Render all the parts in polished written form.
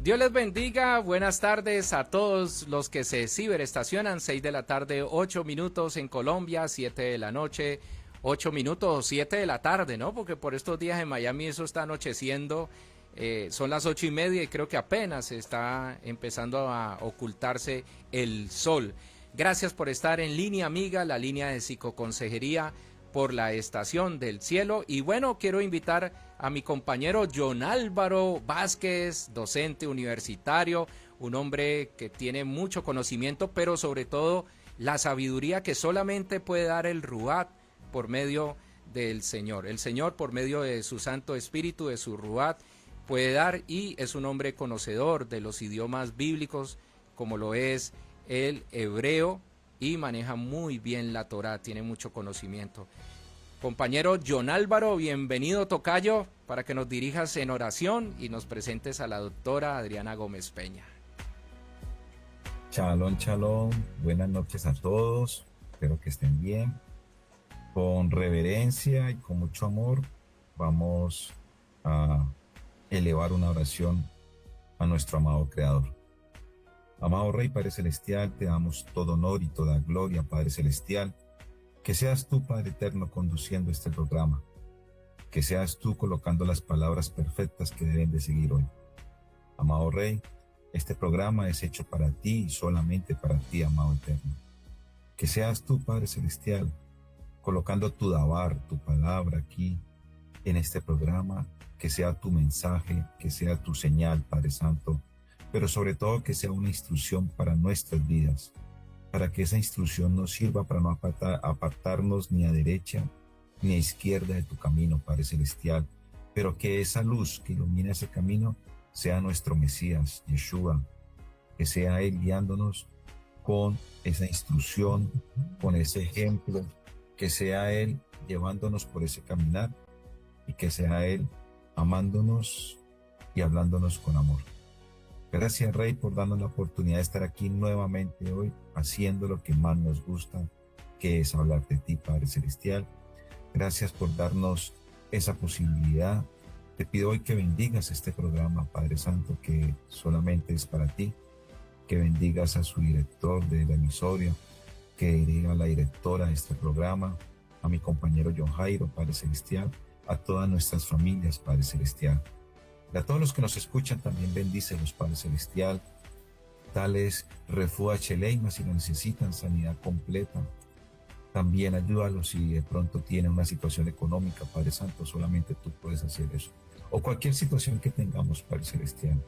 Dios les bendiga, buenas tardes a todos los que se ciberestacionan, 6 de la tarde, 8 minutos en Colombia, 7 de la noche, 8 minutos, 7 de la tarde, ¿no? Porque por estos días en Miami eso está anocheciendo, son las 8:30 y creo que apenas está empezando a ocultarse el sol. Gracias por estar en Línea Amiga, la línea de psicoconsejería por la estación del cielo. Y bueno, quiero invitar a mi compañero John Álvaro Vázquez, docente universitario, un hombre que tiene mucho conocimiento, pero sobre todo la sabiduría que solamente puede dar el Ruat por medio del Señor. El Señor, por medio de su Santo Espíritu, de su Ruat, puede dar, y es un hombre conocedor de los idiomas bíblicos, como lo es el hebreo, y maneja muy bien la Torá, tiene mucho conocimiento. Compañero John Álvaro, bienvenido tocayo, para que nos dirijas en oración y nos presentes a la doctora Adriana Gómez Peña. Shalom, shalom, buenas noches a todos, espero que estén bien. Con reverencia y con mucho amor vamos a elevar una oración a nuestro amado Creador. Amado Rey, Padre Celestial, te damos todo honor y toda gloria, Padre Celestial. Que seas tú, Padre Eterno, conduciendo este programa. Que seas tú colocando las palabras perfectas que deben de seguir hoy. Amado Rey, este programa es hecho para ti y solamente para ti, amado Eterno. Que seas tú, Padre Celestial, colocando tu dabar, tu palabra aquí en este programa. Que sea tu mensaje, que sea tu señal, Padre Santo, pero sobre todo que sea una instrucción para nuestras vidas, para que esa instrucción nos sirva para no apartarnos ni a derecha ni a izquierda de tu camino, Padre Celestial, pero que esa luz que ilumina ese camino sea nuestro Mesías, Yeshua, que sea Él guiándonos con esa instrucción, con ese ejemplo, que sea Él llevándonos por ese caminar y que sea Él amándonos y hablándonos con amor. Gracias, Rey, por darnos la oportunidad de estar aquí nuevamente hoy, haciendo lo que más nos gusta, que es hablar de ti, Padre Celestial. Gracias por darnos esa posibilidad. Te pido hoy que bendigas este programa, Padre Santo, que solamente es para ti, que bendigas a su director de la emisora, que bendiga a la directora de este programa, a mi compañero John Jairo, Padre Celestial, a todas nuestras familias, Padre Celestial. Y a todos los que nos escuchan también bendícelos, Padre Celestial. Dales refugio Cheleima si lo necesitan, sanidad completa. También ayúdalos si de pronto tienen una situación económica, Padre Santo, solamente tú puedes hacer eso. O cualquier situación que tengamos, Padre Celestial.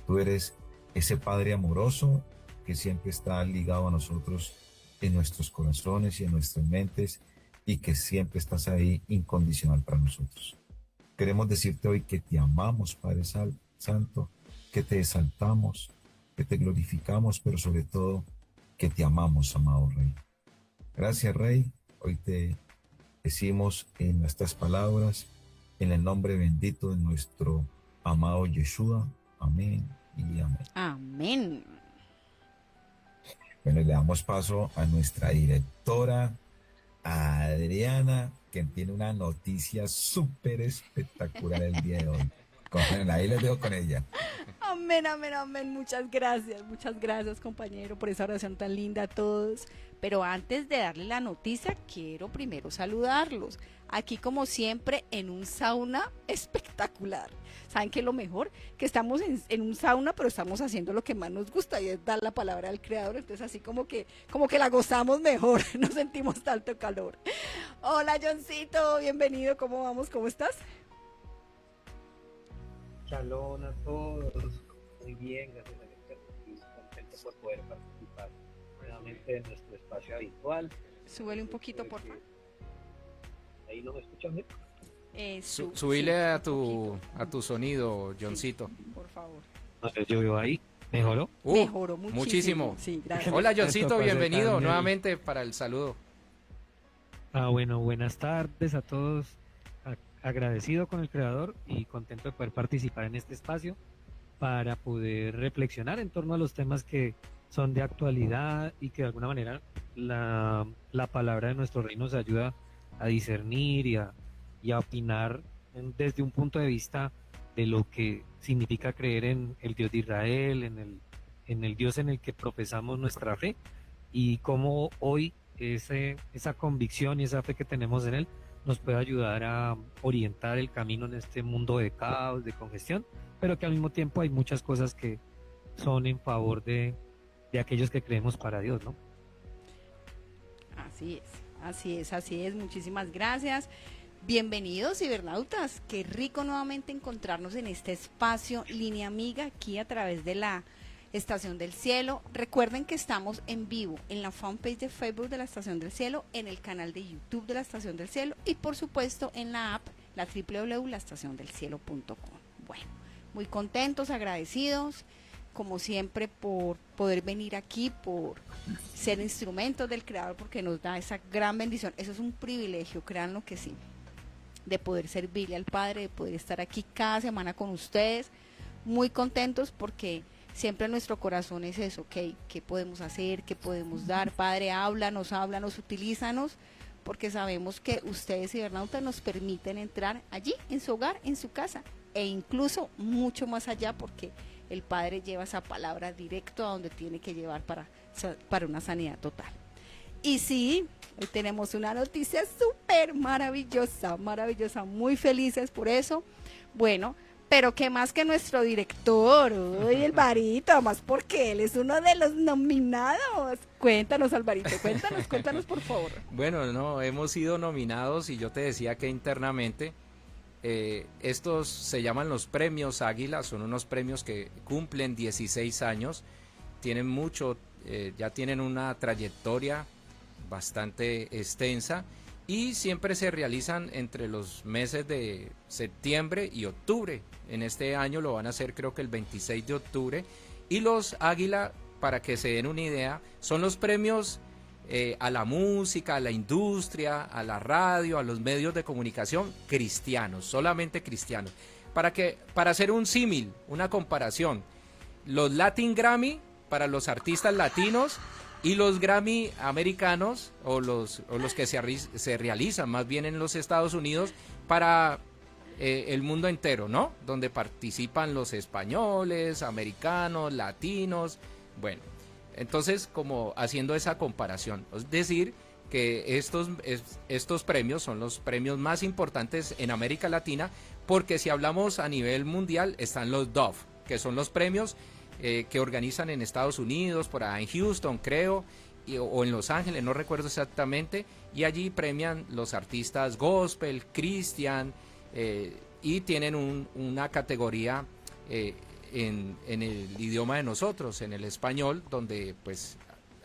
Tú eres ese Padre amoroso que siempre está ligado a nosotros en nuestros corazones y en nuestras mentes, y que siempre estás ahí incondicional para nosotros. Queremos decirte hoy que te amamos, Padre Santo, que te exaltamos, que te glorificamos, pero sobre todo que te amamos, amado Rey. Gracias, Rey. Hoy te decimos en nuestras palabras, en el nombre bendito de nuestro amado Yeshua. Amén y amén. Amén. Bueno, le damos paso a nuestra directora, Adriana, que tiene una noticia súper espectacular el día de hoy. Ahí les dejo con ella. Amén, amén, amén. Muchas gracias, compañero, por esa oración tan linda a todos. Pero antes de darle la noticia, quiero primero saludarlos. Aquí, como siempre, en un sauna espectacular. ¿Saben qué es lo mejor? Que estamos en un sauna, pero estamos haciendo lo que más nos gusta, y es dar la palabra al Creador. Entonces, así como que la gozamos mejor, no sentimos tanto calor. Hola, Johncito, bienvenido. ¿Cómo vamos? ¿Cómo estás? Shalom a todos, muy bien, gracias a Dios, estoy contento por poder participar nuevamente en nuestro espacio habitual. Súbele un poquito, por favor. ¿Ahí no me escuchan bien? Subile sí, a tu sonido, Johncito. Sí, por favor. No sé, yo vivo ahí, ¿mejoró? Mejoró muchísimo. Sí, gracias. Hola, Johncito, Esto pasa bienvenido también. nuevamente para el saludo. Bueno, buenas tardes a todos. Agradecido con el creador y contento de poder participar en este espacio para poder reflexionar en torno a los temas que son de actualidad y que de alguna manera la palabra de nuestro rey nos ayuda a discernir y a opinar desde un punto de vista de lo que significa creer en el Dios de Israel, en el Dios en el que profesamos nuestra fe, y cómo hoy esa convicción y esa fe que tenemos en Él nos puede ayudar a orientar el camino en este mundo de caos, de congestión, pero que al mismo tiempo hay muchas cosas que son en favor de aquellos que creemos para Dios, ¿no? Así es, así es, así es. Muchísimas gracias. Bienvenidos cibernautas, qué rico nuevamente encontrarnos en este espacio Línea Amiga aquí a través de la Estación del Cielo. Recuerden que estamos en vivo en la fanpage de Facebook de la Estación del Cielo, en el canal de YouTube de la Estación del Cielo y por supuesto en la app, la www.laestaciondelcielo.com. Bueno, muy contentos, agradecidos como siempre por poder venir aquí, por ser instrumentos del Creador, porque nos da esa gran bendición. Eso es un privilegio, créanlo que sí, de poder servirle al Padre, de poder estar aquí cada semana con ustedes, muy contentos porque siempre en nuestro corazón es eso, ¿qué podemos hacer? ¿Qué podemos dar? Padre, háblanos, utilízanos, porque sabemos que ustedes, cibernautas, nos permiten entrar allí, en su hogar, en su casa, e incluso mucho más allá, porque el Padre lleva esa palabra directo a donde tiene que llevar para una sanidad total. Y sí, hoy tenemos una noticia súper maravillosa, maravillosa, muy felices por eso. Bueno, pero qué más que nuestro director, uy, el Barito, más porque él es uno de los nominados. Cuéntanos, Alvarito, cuéntanos por favor. Bueno, no, hemos sido nominados y yo te decía que internamente estos se llaman los premios Águila, son unos premios que cumplen 16 años, tienen mucho, ya tienen una trayectoria bastante extensa y siempre se realizan entre los meses de septiembre y octubre. En este año lo van a hacer creo que el 26 de octubre y los Águila, para que se den una idea, son los premios a la música, a la industria, a la radio, a los medios de comunicación cristianos, solamente cristianos. Para hacer un símil, una comparación, los Latin Grammy para los artistas latinos y los Grammy americanos o los que se realizan más bien en los Estados Unidos para el mundo entero, ¿no? Donde participan los españoles, americanos, latinos, bueno. Entonces, como haciendo esa comparación, es decir, que estos premios son los premios más importantes en América Latina, porque si hablamos a nivel mundial están los Dove, que son los premios que organizan en Estados Unidos, por allá en Houston, creo, o en Los Ángeles, no recuerdo exactamente, y allí premian los artistas gospel, Christian, y tienen una categoría en el idioma de nosotros, en el español, donde pues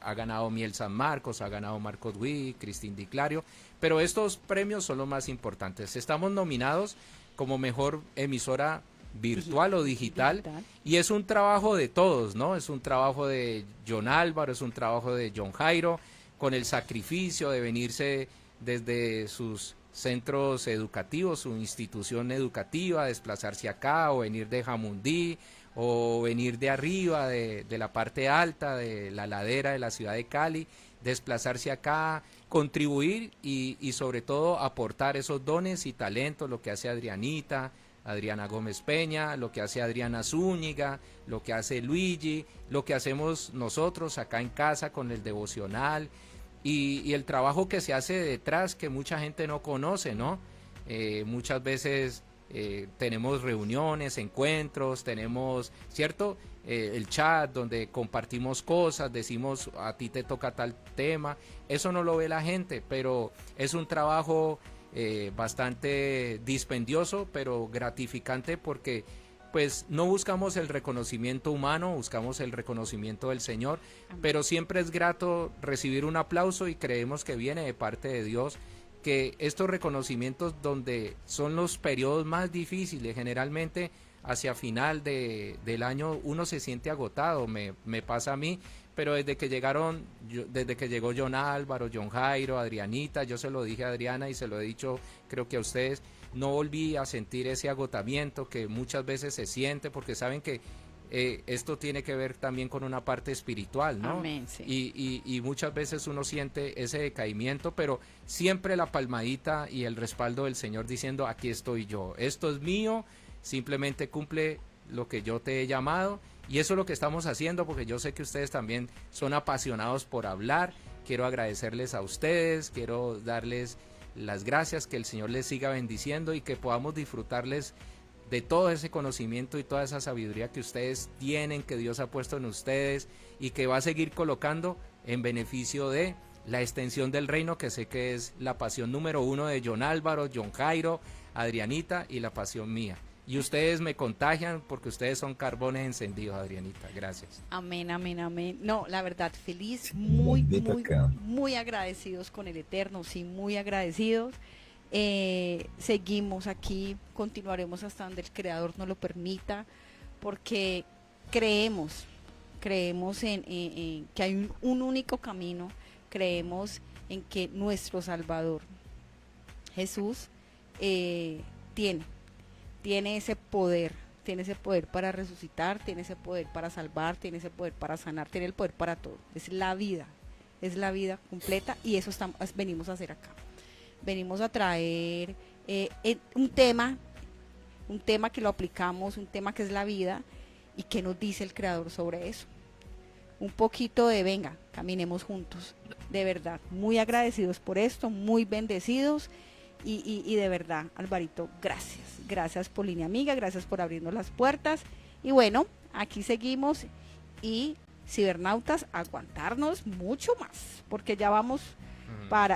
ha ganado Miel San Marcos, ha ganado Marcos Witt, Cristín Di Clario, pero estos premios son los más importantes. Estamos nominados como mejor emisora virtual o digital, y es un trabajo de todos, ¿no? Es un trabajo de John Álvaro, es un trabajo de John Jairo, con el sacrificio de venirse desde sus centros educativos, su institución educativa, desplazarse acá o venir de Jamundí o venir de arriba, de la parte alta, de la ladera de la ciudad de Cali, desplazarse acá, contribuir y sobre todo aportar esos dones y talentos, lo que hace Adriana Gómez Peña, lo que hace Adriana Zúñiga, lo que hace Luigi, lo que hacemos nosotros acá en casa con el devocional, y el trabajo que se hace detrás que mucha gente no conoce, ¿no? Muchas veces tenemos reuniones, encuentros, tenemos, ¿cierto? El chat donde compartimos cosas, decimos a ti te toca tal tema, eso no lo ve la gente, pero es un trabajo bastante dispendioso, pero gratificante porque pues no buscamos el reconocimiento humano, buscamos el reconocimiento del Señor, pero siempre es grato recibir un aplauso y creemos que viene de parte de Dios, que estos reconocimientos donde son los periodos más difíciles, generalmente hacia final del año uno se siente agotado, me pasa a mí, pero desde que llegó John Álvaro, John Jairo, Adrianita, yo se lo dije a Adriana y se lo he dicho creo que a ustedes, no volví a sentir ese agotamiento que muchas veces se siente, porque saben que esto tiene que ver también con una parte espiritual, ¿no? Amén, sí. Y muchas veces uno siente ese decaimiento, pero siempre la palmadita y el respaldo del Señor diciendo, aquí estoy yo, esto es mío, simplemente cumple lo que yo te he llamado, y eso es lo que estamos haciendo, porque yo sé que ustedes también son apasionados por hablar. Quiero agradecerles a ustedes, quiero darles las gracias, que el Señor les siga bendiciendo y que podamos disfrutarles de todo ese conocimiento y toda esa sabiduría que ustedes tienen, que Dios ha puesto en ustedes y que va a seguir colocando en beneficio de la extensión del reino, que sé que es la pasión número 1 de John Álvaro, John Jairo, Adrianita, y la pasión mía. Y ustedes me contagian porque ustedes son carbones encendidos, Adrianita. Gracias. Amén, amén, amén. No, la verdad, feliz, Sí, muy, bendito muy, acá. muy agradecidos con el Eterno, sí, muy agradecidos. Seguimos aquí, continuaremos hasta donde el Creador nos lo permita, porque creemos, creemos en que hay un único camino, creemos en que nuestro Salvador, Jesús, tiene ese poder, para resucitar, tiene ese poder para salvar, tiene ese poder para sanar, tiene el poder para todo. Es la vida completa, y eso venimos a hacer acá. Venimos a traer un tema que lo aplicamos, un tema que es la vida, y que nos dice el Creador sobre eso. Un poquito de venga, caminemos juntos. De verdad, muy agradecidos por esto, muy bendecidos. Y de verdad, Alvarito, gracias por Línea Amiga, gracias por abrirnos las puertas. Y bueno, aquí seguimos, y cibernautas, aguantarnos mucho más, porque ya vamos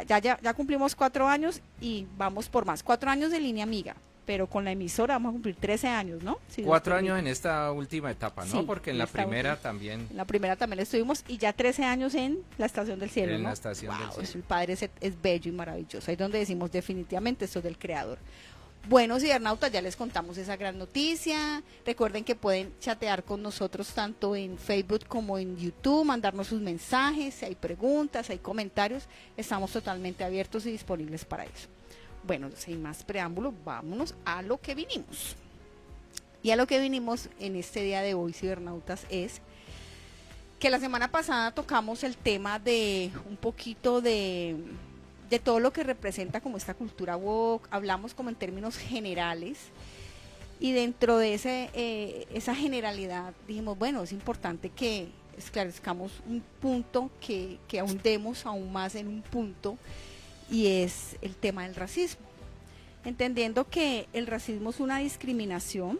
ya cumplimos 4 años y vamos por más. 4 años de Línea Amiga, pero con la emisora vamos a cumplir 13 años, ¿no? Si 4 años en esta última etapa, ¿no? Sí, Porque en en la esta primera última. también. En la primera también estuvimos, y ya 13 años en la Estación del Cielo, En ¿no? la Estación del Cielo. Eso, el Padre es bello y maravilloso. Ahí es donde decimos definitivamente esto es del Creador. Bueno, cibernautas, ya les contamos esa gran noticia. Recuerden que pueden chatear con nosotros tanto en Facebook como en YouTube, mandarnos sus mensajes, si hay preguntas, si hay comentarios, estamos totalmente abiertos y disponibles para eso. Bueno, sin más preámbulo, vámonos a lo que vinimos. Y a lo que vinimos en este día de hoy, cibernautas, es que la semana pasada tocamos el tema de un poquito de todo lo que representa como esta cultura woke, hablamos como en términos generales, y dentro de esa generalidad dijimos, bueno, es importante que esclarezcamos un punto, que ahondemos aún más en un punto, y es el tema del racismo, entendiendo que el racismo es una discriminación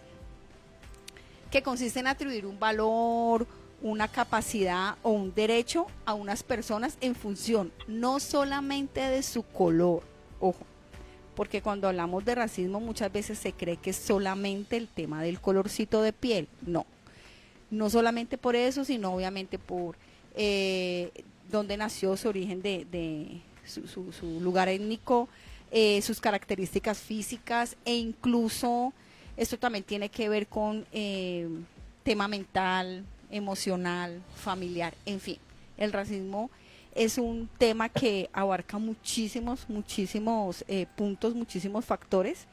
que consiste en atribuir un valor, una capacidad o un derecho a unas personas en función no solamente de su color, ojo, porque cuando hablamos de racismo muchas veces se cree que es solamente el tema del colorcito de piel. No solamente por eso, sino obviamente por dónde nació, su origen de su lugar étnico, sus características físicas, e incluso esto también tiene que ver con tema mental, emocional, familiar, en fin. El racismo es un tema que abarca muchísimos puntos, muchísimos factores,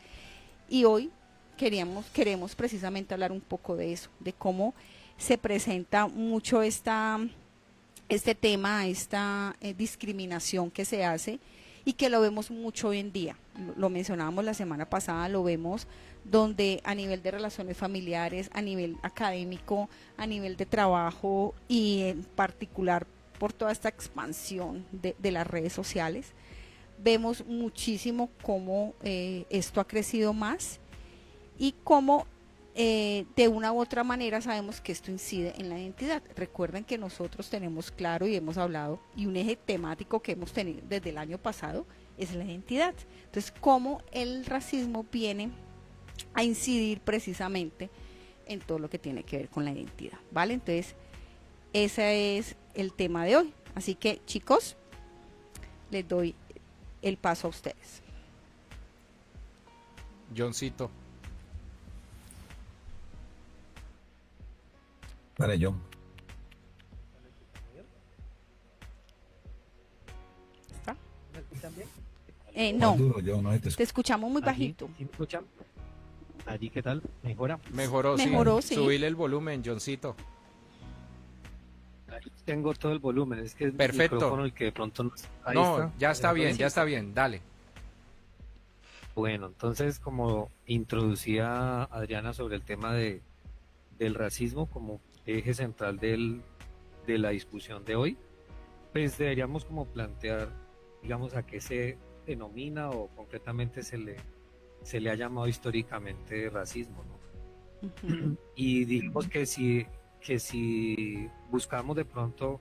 y hoy queremos precisamente hablar un poco de eso, de cómo se presenta mucho este tema, esta discriminación que se hace, y que lo vemos mucho hoy en día. Lo mencionábamos la semana pasada, lo vemos donde a nivel de relaciones familiares, a nivel académico, a nivel de trabajo, y en particular por toda esta expansión de las redes sociales, vemos muchísimo cómo esto ha crecido más, y cómo de una u otra manera sabemos que esto incide en la identidad. Recuerden que nosotros tenemos claro y hemos hablado, y un eje temático que hemos tenido desde el año pasado es la identidad. Entonces, cómo el racismo viene a incidir precisamente en todo lo que tiene que ver con la identidad, ¿vale? Entonces, ese es el tema de hoy. Así que, chicos, les doy el paso a ustedes. Johncito. Para John. ¿Está? ¿Me escuchan bien? No, Más duro, John, no se te te escucha. escuchamos muy Allí, bajito. ¿sí me escuchan? Allí, ¿qué tal? ¿Mejora? Mejoró, Mejoró, sí. sí. Subile el volumen, Johncito. Ahí tengo todo el volumen, es que es Perfecto. el micrófono el que de pronto no... Ahí No, está. ya está Ahora bien, sí. ya está bien, dale. Bueno, entonces como introducía Adriana sobre el tema del racismo como eje central de la discusión de hoy, pues deberíamos como plantear, digamos, a qué se denomina o concretamente se le ha llamado históricamente racismo, ¿no? Ujú. Y digamos que si buscamos de pronto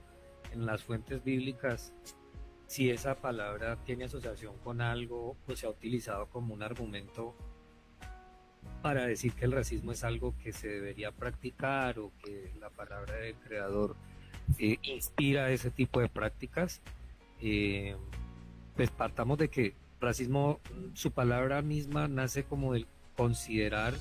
en las fuentes bíblicas si esa palabra tiene asociación con algo o se ha utilizado como un argumento para decir que el racismo es algo que se debería practicar o que la palabra del creador inspira ese tipo de prácticas, eh, pues partamos de que racismo, su palabra misma nace como del considerar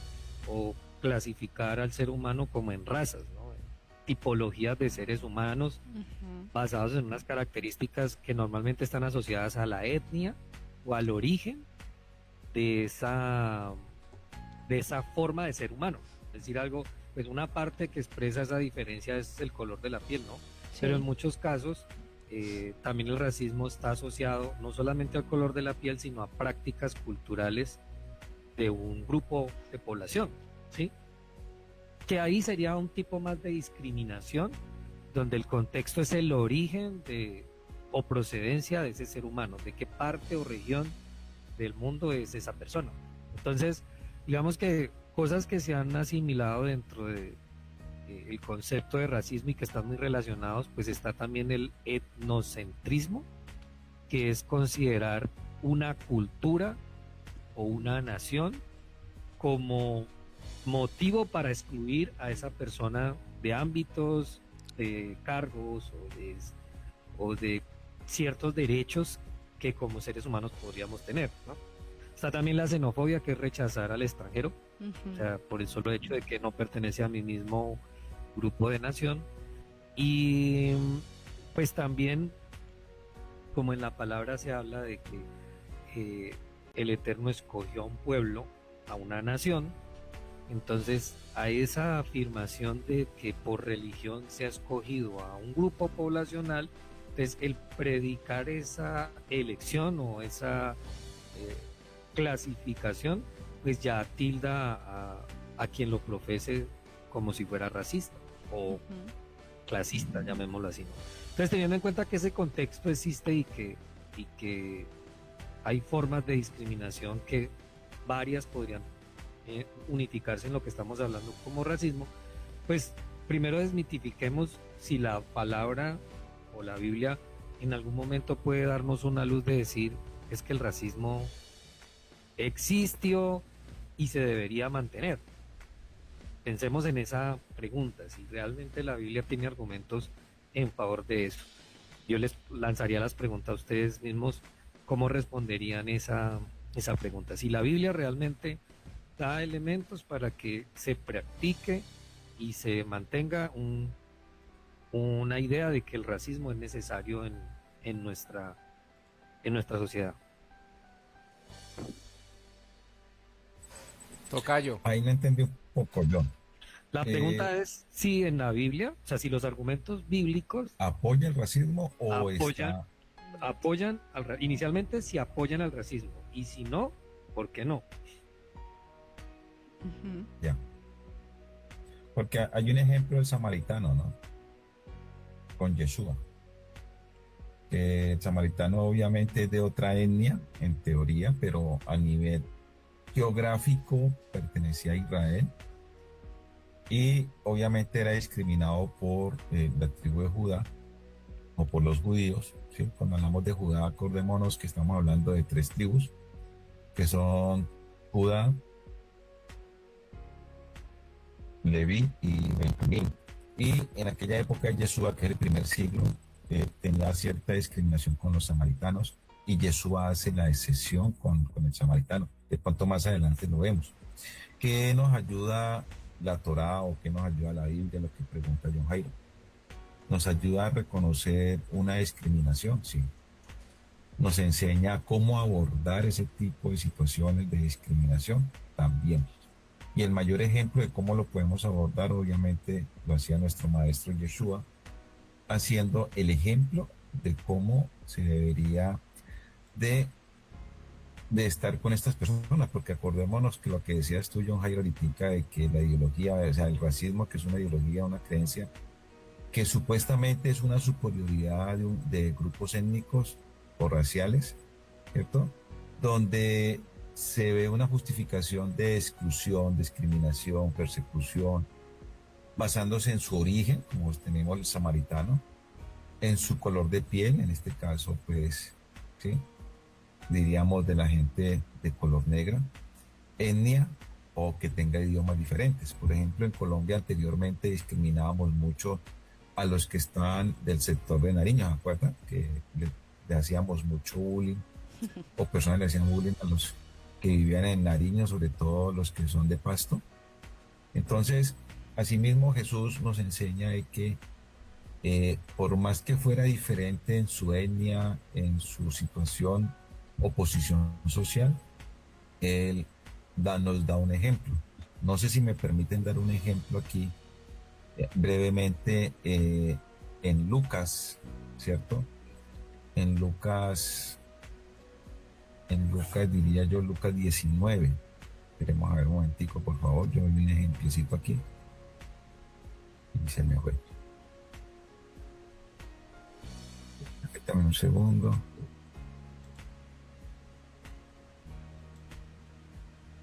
o clasificar al ser humano como en razas, ¿no? En tipologías de seres humanos Ujú. basados en unas características que normalmente están asociadas a la etnia o al origen de de esa forma de ser humano. Es decir, algo, pues una parte que expresa esa diferencia es el color de la piel, ¿no? Pero en Sí. muchos casos también el racismo está asociado no solamente al color de la piel, sino a prácticas culturales de un grupo de población, ¿sí? Que ahí sería un tipo más de discriminación, donde el contexto es el origen de, o procedencia de ese ser humano, de qué parte o región del mundo es esa persona. Entonces, digamos que cosas que se han asimilado dentro de el concepto de racismo y que están muy relacionados, pues está también el etnocentrismo, que es considerar una cultura o una nación como motivo para excluir a esa persona de ámbitos, de cargos o de ciertos derechos que como seres humanos podríamos tener, ¿no? Está también la xenofobia, que es rechazar al extranjero, o Ujú. sea, por el solo hecho de que no pertenece a mi mismo grupo de nación. Y pues también, como en la palabra se habla de que el Eterno escogió a un pueblo, a una nación, entonces a esa afirmación de que por religión se ha escogido a un grupo poblacional, entonces el predicar esa elección o esa eh, clasificación, pues ya tilda a quien lo profese como si fuera racista o Ujú. clasista, llamémoslo así, ¿no? Entonces, teniendo en cuenta que ese contexto existe y que hay formas de discriminación que varias podrían unificarse en lo que estamos hablando como racismo, pues primero desmitifiquemos si la palabra o la Biblia en algún momento puede darnos una luz de decir es que el racismo existió y se debería mantener. Pensemos en esa pregunta, si realmente la Biblia tiene argumentos en favor de eso. Yo les lanzaría las preguntas a ustedes mismos, ¿cómo responderían esa pregunta? Si la Biblia realmente da elementos para que se practique y se mantenga una idea de que el racismo es necesario en en nuestra sociedad. Tocayo. Ahí no entendí un poco yo. La Eh, pregunta es si en la Biblia, o sea, si los argumentos bíblicos ¿Apoya el racismo o apoyan, está inicialmente si apoyan al racismo, y si no, ¿por qué no? Ujú. ya? Porque hay un ejemplo del samaritano, ¿no? Con Yeshua. Que el samaritano obviamente es de otra etnia, en teoría, pero a nivel geográfico pertenecía a Israel y obviamente era discriminado por la tribu de Judá o por los judíos, ¿sí? Cuando hablamos de Judá, acordémonos que estamos hablando de tres tribus, que son Judá, Leví y Benjamín. Y en aquella época Yeshua, que es el primer siglo, tenía cierta discriminación con los samaritanos y Yeshua hace la excepción con el samaritano. De pronto más adelante lo vemos. ¿Qué nos ayuda la Torá o qué nos ayuda la Biblia? Lo que pregunta John Jairo. Nos ayuda a reconocer una discriminación, sí. Nos enseña cómo abordar ese tipo de situaciones de discriminación también. Y el mayor ejemplo de cómo lo podemos abordar, obviamente, lo hacía nuestro maestro Yeshua, haciendo el ejemplo de cómo se debería de de estar con estas personas, porque acordémonos que lo que decías tú, John Jairo, ahorita, de que la ideología, o sea, el racismo, que es una ideología, una creencia, que supuestamente es una superioridad de grupos étnicos o raciales, ¿cierto? Donde se ve una justificación de exclusión, discriminación, persecución, basándose en su origen, como tenemos el samaritano, en su color de piel, en este caso, pues, ¿sí? Diríamos de la gente de color negra, etnia o que tenga idiomas diferentes. Por ejemplo, en Colombia anteriormente discriminábamos mucho a los que estaban del sector de Nariño, ¿se acuerdan? Que le hacíamos mucho bullying, o personas le hacían bullying a los que vivían en Nariño, sobre todo los que son de Pasto. Entonces, asimismo Jesús nos enseña de que por más que fuera diferente en su etnia, en su situación o posición social, Él nos da un ejemplo. No sé si me permiten dar un ejemplo aquí brevemente en Lucas, ¿cierto? En Lucas diría yo, Lucas 19. Queremos a ver un momentico, por favor. Yo vi un ejemplicito aquí y se me fue. Dame un segundo.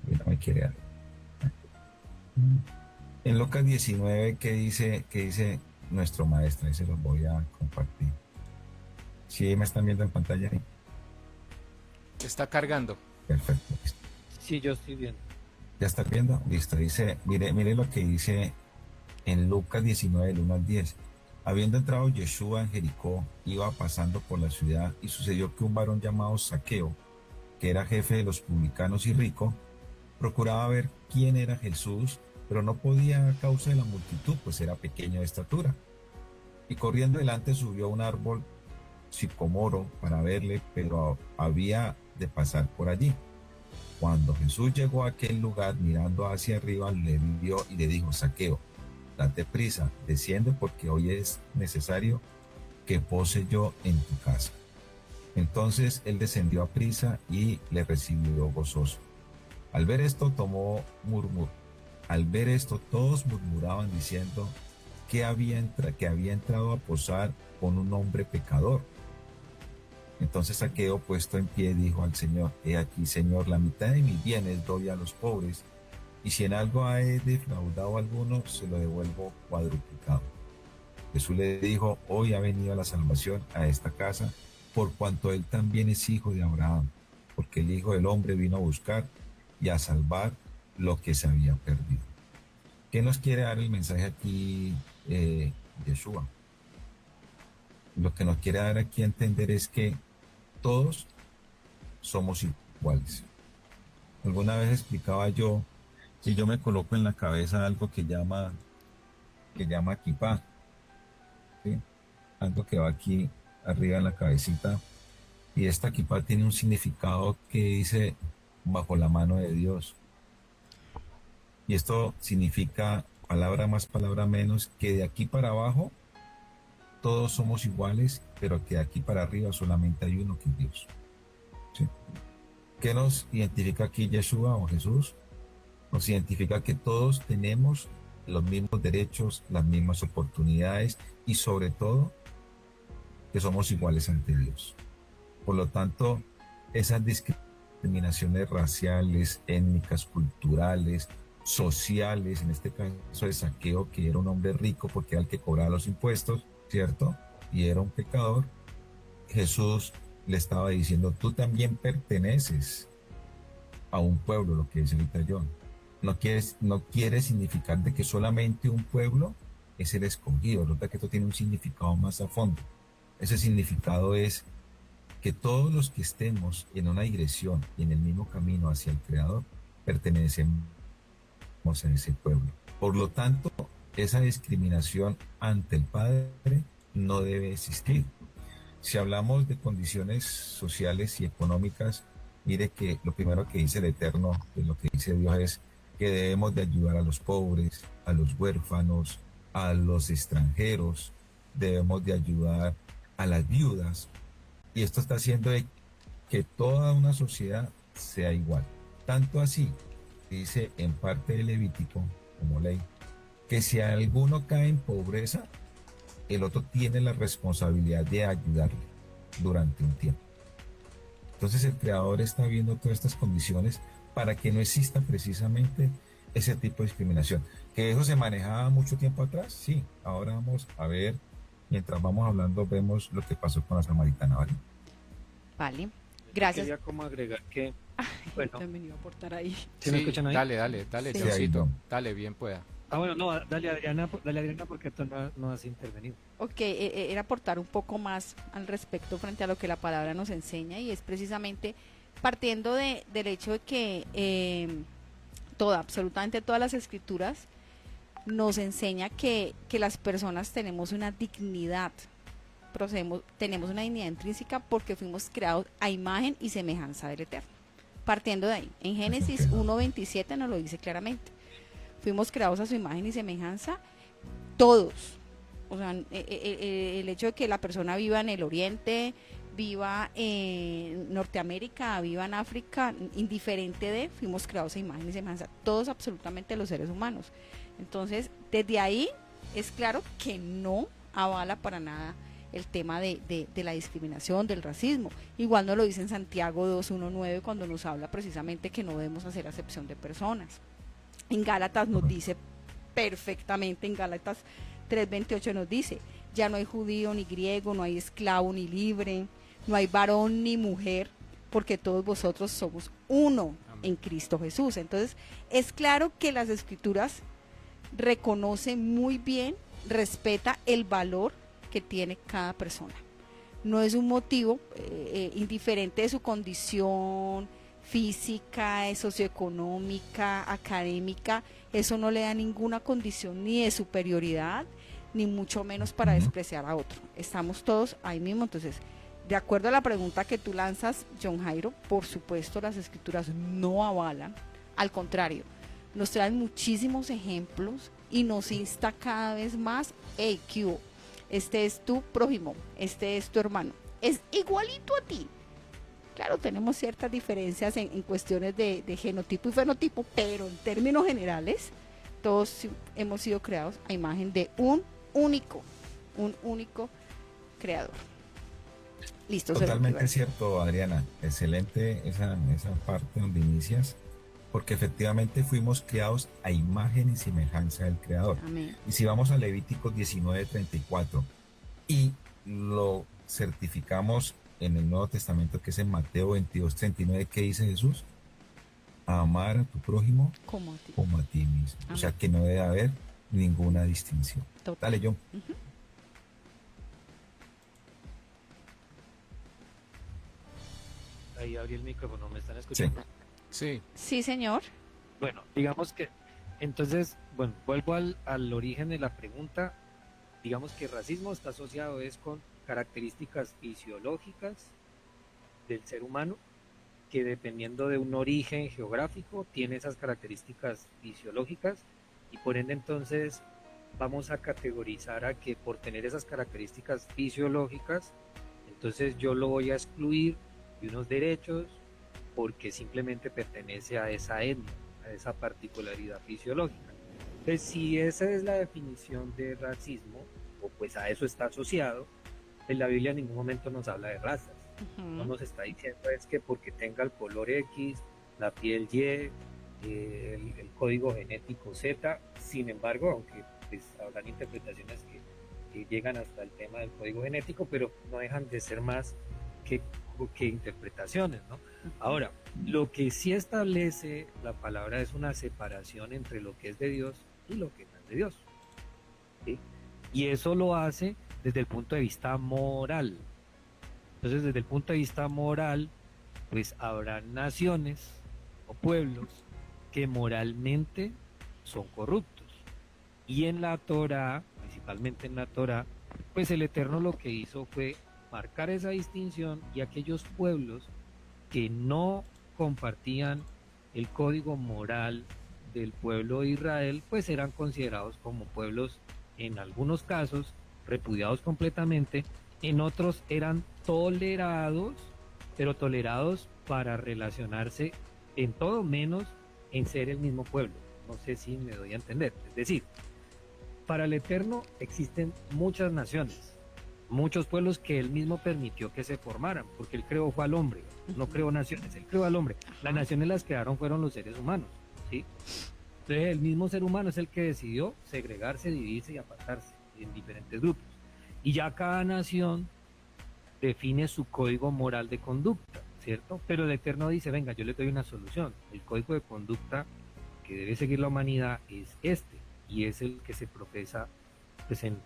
No me quiere dar. En Lucas 19, ¿qué dice nuestro maestro? Ahí se los voy a compartir. ¿Sí me están viendo en pantalla ahí? Está cargando. Perfecto. Sí, yo estoy viendo. ¿Ya estás viendo? Listo. Dice, mire lo que dice en Lucas 19, del 1 al 10. Habiendo entrado Yeshua en Jericó, iba pasando por la ciudad y sucedió que un varón llamado Zaqueo, que era jefe de los publicanos y rico, procuraba ver quién era Jesús, pero no podía a causa de la multitud, pues era pequeño de estatura. Y corriendo delante subió a un árbol sicomoro para verle, pero había de pasar por allí. Cuando Jesús llegó a aquel lugar, mirando hacia arriba, le vio y le dijo: Zaqueo, date prisa, desciende, porque hoy es necesario que pose yo en tu casa. Entonces él descendió a prisa y le recibió gozoso. Al ver esto todos murmuraban diciendo que había entrado a posar con un hombre pecador. Entonces Zaqueo, puesto en pie, dijo al Señor: He aquí, Señor, la mitad de mis bienes doy a los pobres, y si en algo he defraudado a alguno, se lo devuelvo cuadruplicado. Jesús le dijo: Hoy ha venido la salvación a esta casa, por cuanto él también es hijo de Abraham, porque el Hijo del Hombre vino a buscar y a salvar lo que se había perdido. ¿Qué nos quiere dar el mensaje aquí Yeshua? Lo que nos quiere dar aquí a entender es que todos somos iguales. Alguna vez explicaba yo, si yo me coloco en la cabeza algo que llama kipá, ¿sí? Algo que va aquí arriba en la cabecita, y esta kipá tiene un significado que dice bajo la mano de Dios. Y esto significa, palabra más, palabra menos, que de aquí para abajo todos somos iguales, pero que de aquí para arriba solamente hay uno, que es Dios. ¿Sí? ¿Qué nos identifica aquí Yeshua o Jesús? Nos identifica que todos tenemos los mismos derechos, las mismas oportunidades y sobre todo que somos iguales ante Dios. Por lo tanto, esas discriminaciones raciales, étnicas, culturales, sociales, en este caso de Zaqueo, que era un hombre rico porque era el que cobraba los impuestos, ¿cierto? Y era un pecador. Jesús le estaba diciendo: tú también perteneces a un pueblo, lo que dice ahorita John. No quiere significar de que solamente un pueblo es el escogido. Nota que esto tiene un significado más a fondo. Ese significado es que todos los que estemos en una digresión y en el mismo camino hacia el Creador, pertenecemos a ese pueblo. Por lo tanto, esa discriminación ante el Padre no debe existir. Si hablamos de condiciones sociales y económicas, mire que lo primero que dice el Eterno, que lo que dice Dios, es que debemos de ayudar a los pobres, a los huérfanos, a los extranjeros, debemos de ayudar a las viudas. Y esto está haciendo de que toda una sociedad sea igual. Tanto así, dice en parte de Levítico, como ley, que si alguno cae en pobreza, el otro tiene la responsabilidad de ayudarle durante un tiempo. Entonces el creador está viendo todas estas condiciones para que no exista precisamente ese tipo de discriminación. Que eso se manejaba mucho tiempo atrás, sí. Ahora vamos a ver, mientras vamos hablando, vemos lo que pasó con la samaritana, ¿vale? Vale, Yo gracias. quería como agregar que, bueno, También iba a aportar ahí. ¿sí me escuchan ahí? dale, Sí. Johncito, Sí, dale, bien pueda. Ah, bueno, no, dale Adriana, porque tú no has intervenido. Ok, era aportar un poco más al respecto frente a lo que la palabra nos enseña y es precisamente partiendo del hecho de que absolutamente todas las escrituras nos enseña que las personas tenemos una dignidad, tenemos una dignidad intrínseca porque fuimos creados a imagen y semejanza del Eterno. Partiendo de ahí, en Génesis 1:27 nos lo dice claramente. Fuimos creados a su imagen y semejanza, todos. O sea, el hecho de que la persona viva en el Oriente, viva en Norteamérica, viva en África, indiferente de, fuimos creados a imagen y semejanza, todos absolutamente los seres humanos. Entonces, desde ahí es claro que no avala para nada el tema de la discriminación, del racismo. Igual nos lo dice en Santiago 2:1-9 cuando nos habla precisamente que no debemos hacer acepción de personas. En Gálatas nos dice perfectamente, en Gálatas 3:28 nos dice, ya no hay judío ni griego, no hay esclavo ni libre, no hay varón ni mujer, porque todos vosotros somos uno en Cristo Jesús. Entonces, es claro que las escrituras reconocen muy bien, respeta el valor que tiene cada persona. No es un motivo indiferente de su condición física, socioeconómica, académica, eso no le da ninguna condición ni de superioridad, ni mucho menos para despreciar a otro. Estamos todos ahí mismo. Entonces, de acuerdo a la pregunta que tú lanzas, John Jairo, por supuesto las escrituras no avalan, al contrario, nos traen muchísimos ejemplos y nos insta cada vez más, hey, ¿qué hubo? Este es tu prójimo, este es tu hermano, es igualito a ti. Claro, tenemos ciertas diferencias en cuestiones de genotipo y fenotipo, pero en términos generales, todos hemos sido creados a imagen de un único creador. Listo. Totalmente cierto, Adriana. Excelente esa parte donde inicias, porque efectivamente fuimos creados a imagen y semejanza del Creador. Amén. Y si vamos a Levítico 19:34 y lo certificamos en el Nuevo Testamento, que es en Mateo 22:39, ¿qué dice Jesús? Amar a tu prójimo como a ti, como a ti mismo. Amén. O sea que no debe haber ninguna distinción. Total. Dale, John. Ahí abrí el micrófono, ¿me están escuchando? Sí. Sí, señor. Bueno, digamos que, entonces, bueno, vuelvo al origen de la pregunta. Digamos que racismo está asociado es con características fisiológicas del ser humano, que dependiendo de un origen geográfico tiene esas características fisiológicas y por ende entonces vamos a categorizar a que por tener esas características fisiológicas, entonces yo lo voy a excluir de unos derechos porque simplemente pertenece a esa etnia, a esa particularidad fisiológica. Entonces, si esa es la definición de racismo, o pues a eso está asociado, en la Biblia en ningún momento nos habla de razas. No nos está diciendo es que porque tenga el color X, la piel Y, el código genético Z. Sin embargo, aunque pues, habrán interpretaciones que llegan hasta el tema del código genético, pero no dejan de ser más que interpretaciones, ¿no? Ahora, lo que sí establece la palabra es una separación entre lo que es de Dios y lo que no es de Dios, ¿sí? Y eso lo hace desde el punto de vista moral. Entonces, desde el punto de vista moral, pues habrá naciones o pueblos que moralmente son corruptos. Y en la Torá, principalmente en la Torá, pues el Eterno lo que hizo fue marcar esa distinción y aquellos pueblos que no compartían el código moral del pueblo de Israel, pues eran considerados como pueblos, en algunos casos, repudiados completamente, en otros eran tolerados, pero tolerados para relacionarse en todo menos en ser el mismo pueblo. No sé si me doy a entender. Es decir, para el Eterno existen muchas naciones, muchos pueblos que él mismo permitió que se formaran, porque él creó fue al hombre, no creó naciones, él creó al hombre. Las naciones las crearon fueron los seres humanos, ¿sí? Entonces el mismo ser humano es el que decidió segregarse, dividirse y apartarse en diferentes grupos. Y ya cada nación define su código moral de conducta, ¿cierto? Pero el Eterno dice, venga, yo le doy una solución. El código de conducta que debe seguir la humanidad es este, y es el que se profesa pues, en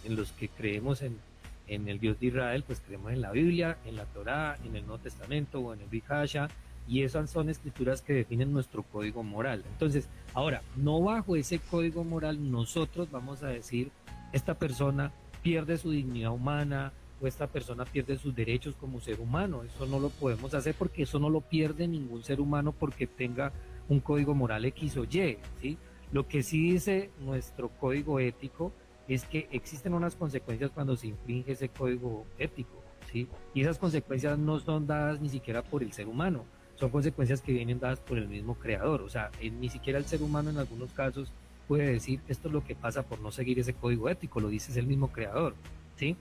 los que creemos en el Dios de Israel, pues creemos en la Biblia, en la Torá, en el Nuevo Testamento o en el Brit Hadashah, y esas son escrituras que definen nuestro código moral. Entonces, ahora, no bajo ese código moral nosotros vamos a decir, esta persona pierde su dignidad humana, o esta persona pierde sus derechos como ser humano. Eso no lo podemos hacer porque eso no lo pierde ningún ser humano porque tenga un código moral X o Y, ¿sí? Lo que sí dice nuestro código ético es que existen unas consecuencias cuando se infringe ese código ético, ¿sí? Y esas consecuencias no son dadas ni siquiera por el ser humano, son consecuencias que vienen dadas por el mismo creador. O sea, ni siquiera el ser humano en algunos casos puede decir esto es lo que pasa por no seguir ese código ético, lo dice el mismo creador, ¿sí?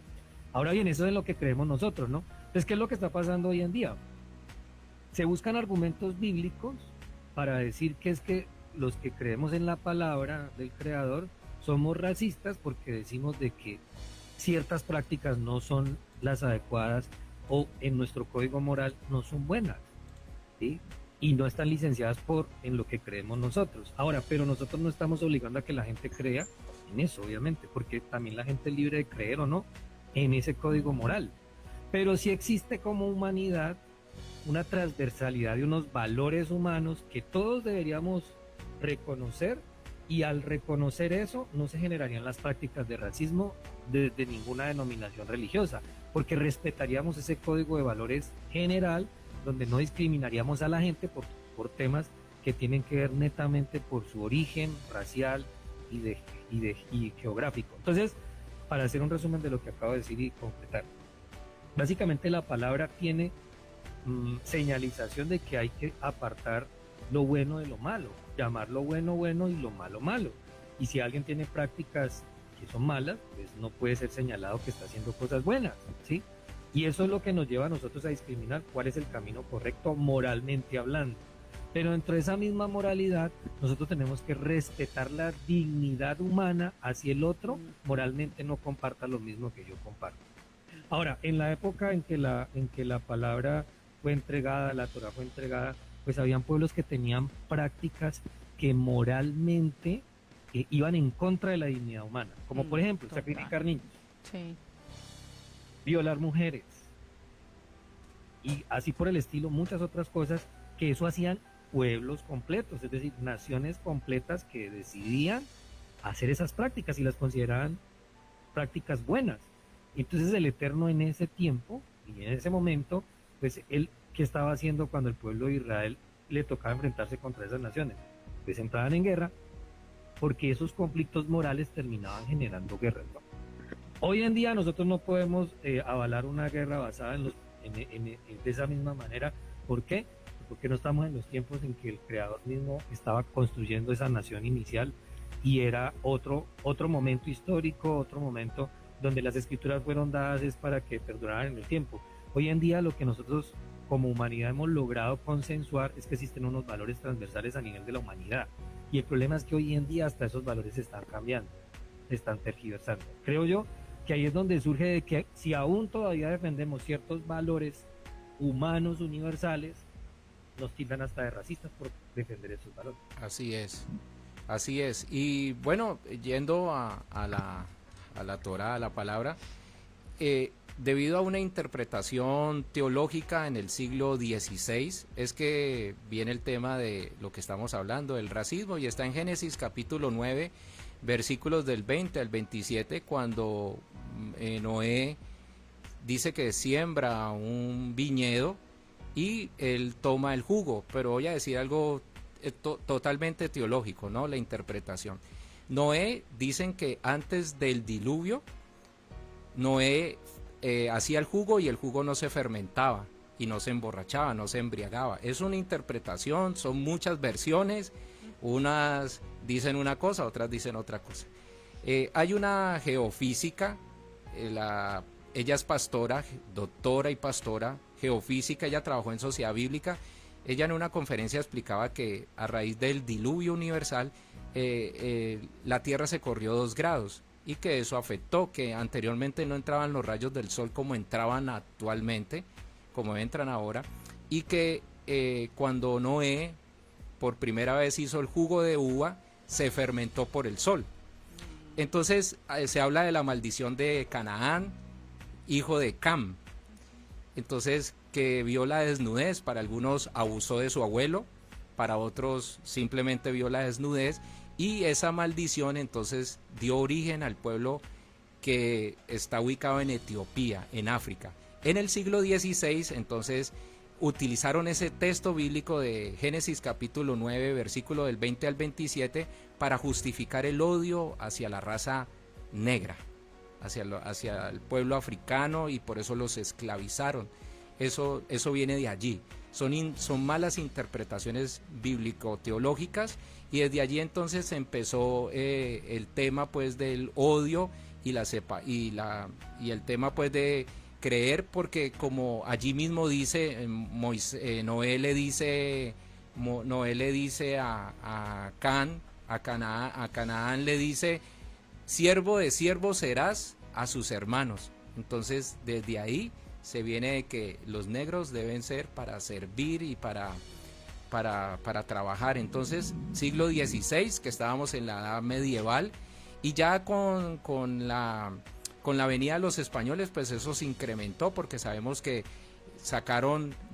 Ahora bien, eso es lo que creemos nosotros, ¿no? Entonces, ¿qué es lo que está pasando hoy en día? Se buscan argumentos bíblicos para decir que es que los que creemos en la palabra del creador somos racistas porque decimos de que ciertas prácticas no son las adecuadas o en nuestro código moral no son buenas, ¿sí? Y no están licenciadas en lo que creemos nosotros. Ahora, pero nosotros no estamos obligando a que la gente crea en eso, obviamente, porque también la gente es libre de creer o no en ese código moral. Pero sí existe como humanidad una transversalidad de unos valores humanos que todos deberíamos reconocer, y al reconocer eso no se generarían las prácticas de racismo desde ninguna denominación religiosa, porque respetaríamos ese código de valores general donde no discriminaríamos a la gente por temas que tienen que ver netamente por su origen racial y geográfico. Entonces, para hacer un resumen de lo que acabo de decir y completar, básicamente la palabra tiene señalización de que hay que apartar lo bueno de lo malo, llamar lo bueno bueno y lo malo malo. Y si alguien tiene prácticas que son malas, pues no puede ser señalado que está haciendo cosas buenas, ¿sí? Y eso es lo que nos lleva a nosotros a discriminar cuál es el camino correcto moralmente hablando. Pero dentro de esa misma moralidad, nosotros tenemos que respetar la dignidad humana hacia el otro, moralmente no comparta lo mismo que yo comparto. Ahora, en la época en que la palabra fue entregada, la Torá fue entregada, pues habían pueblos que tenían prácticas que moralmente iban en contra de la dignidad humana, como por ejemplo, sacrificar niños, sí, violar mujeres, y así por el estilo, muchas otras cosas que eso hacían pueblos completos, es decir, naciones completas que decidían hacer esas prácticas y las consideraban prácticas buenas. Entonces el Eterno en ese tiempo y en ese momento, pues él, ¿qué estaba haciendo cuando el pueblo de Israel le tocaba enfrentarse contra esas naciones? Pues entraban en guerra, porque esos conflictos morales terminaban generando guerras, ¿no? Hoy en día nosotros no podemos avalar una guerra basada de esa misma manera. ¿Por qué? Porque no estamos en los tiempos en que el creador mismo estaba construyendo esa nación inicial y era otro momento histórico, otro momento donde las escrituras fueron dadas es para que perduraran en el tiempo. Hoy en día lo que nosotros como humanidad hemos logrado consensuar es que existen unos valores transversales a nivel de la humanidad, y el problema es que hoy en día hasta esos valores se están cambiando, se están tergiversando. Creo yo que ahí es donde surge de que si aún todavía defendemos ciertos valores humanos universales, nos tildan hasta de racistas por defender esos valores. Así es, así es. Y bueno, yendo a la Torá, a la palabra, debido a una interpretación teológica en el siglo XVI, es que viene el tema de lo que estamos hablando, el racismo, y está en Génesis capítulo 9, versículos del 20 al 27, cuando Noé dice que siembra un viñedo y él toma el jugo, pero voy a decir algo totalmente teológico, ¿no? La interpretación. Noé, dicen que antes del diluvio, Noé hacía el jugo y el jugo no se fermentaba, y no se emborrachaba, no se embriagaba. Es una interpretación, son muchas versiones, unas dicen una cosa, otras dicen otra cosa. Hay una geofísica, ella es pastora, doctora y pastora, geofísica, ella trabajó en Sociedad Bíblica. Ella en una conferencia explicaba que a raíz del diluvio universal, la Tierra se corrió 2 grados y que eso afectó, que anteriormente no entraban los rayos del sol como entraban actualmente, como entran ahora, y que cuando Noé por primera vez hizo el jugo de uva, se fermentó por el sol. Entonces se habla de la maldición de Canaán, hijo de Cam. Entonces, que vio la desnudez, para algunos abusó de su abuelo, para otros simplemente vio la desnudez, y esa maldición entonces dio origen al pueblo que está ubicado en Etiopía, en África. En el siglo XVI, entonces, utilizaron ese texto bíblico de Génesis capítulo 9, versículo del 20 al 27, para justificar el odio hacia la raza negra, hacia el pueblo africano, y por eso los esclavizaron. Eso viene de allí. Son malas interpretaciones bíblico-teológicas, y desde allí entonces empezó el tema pues del odio y el tema pues de creer, porque como allí mismo dice Noé le dice a Canaán le dice: siervo de siervos serás a sus hermanos. Entonces desde ahí se viene de que los negros deben ser para servir y para trabajar. Entonces, siglo XVI, que estábamos en la edad medieval, y ya con la venida de los españoles, pues eso se incrementó, porque sabemos que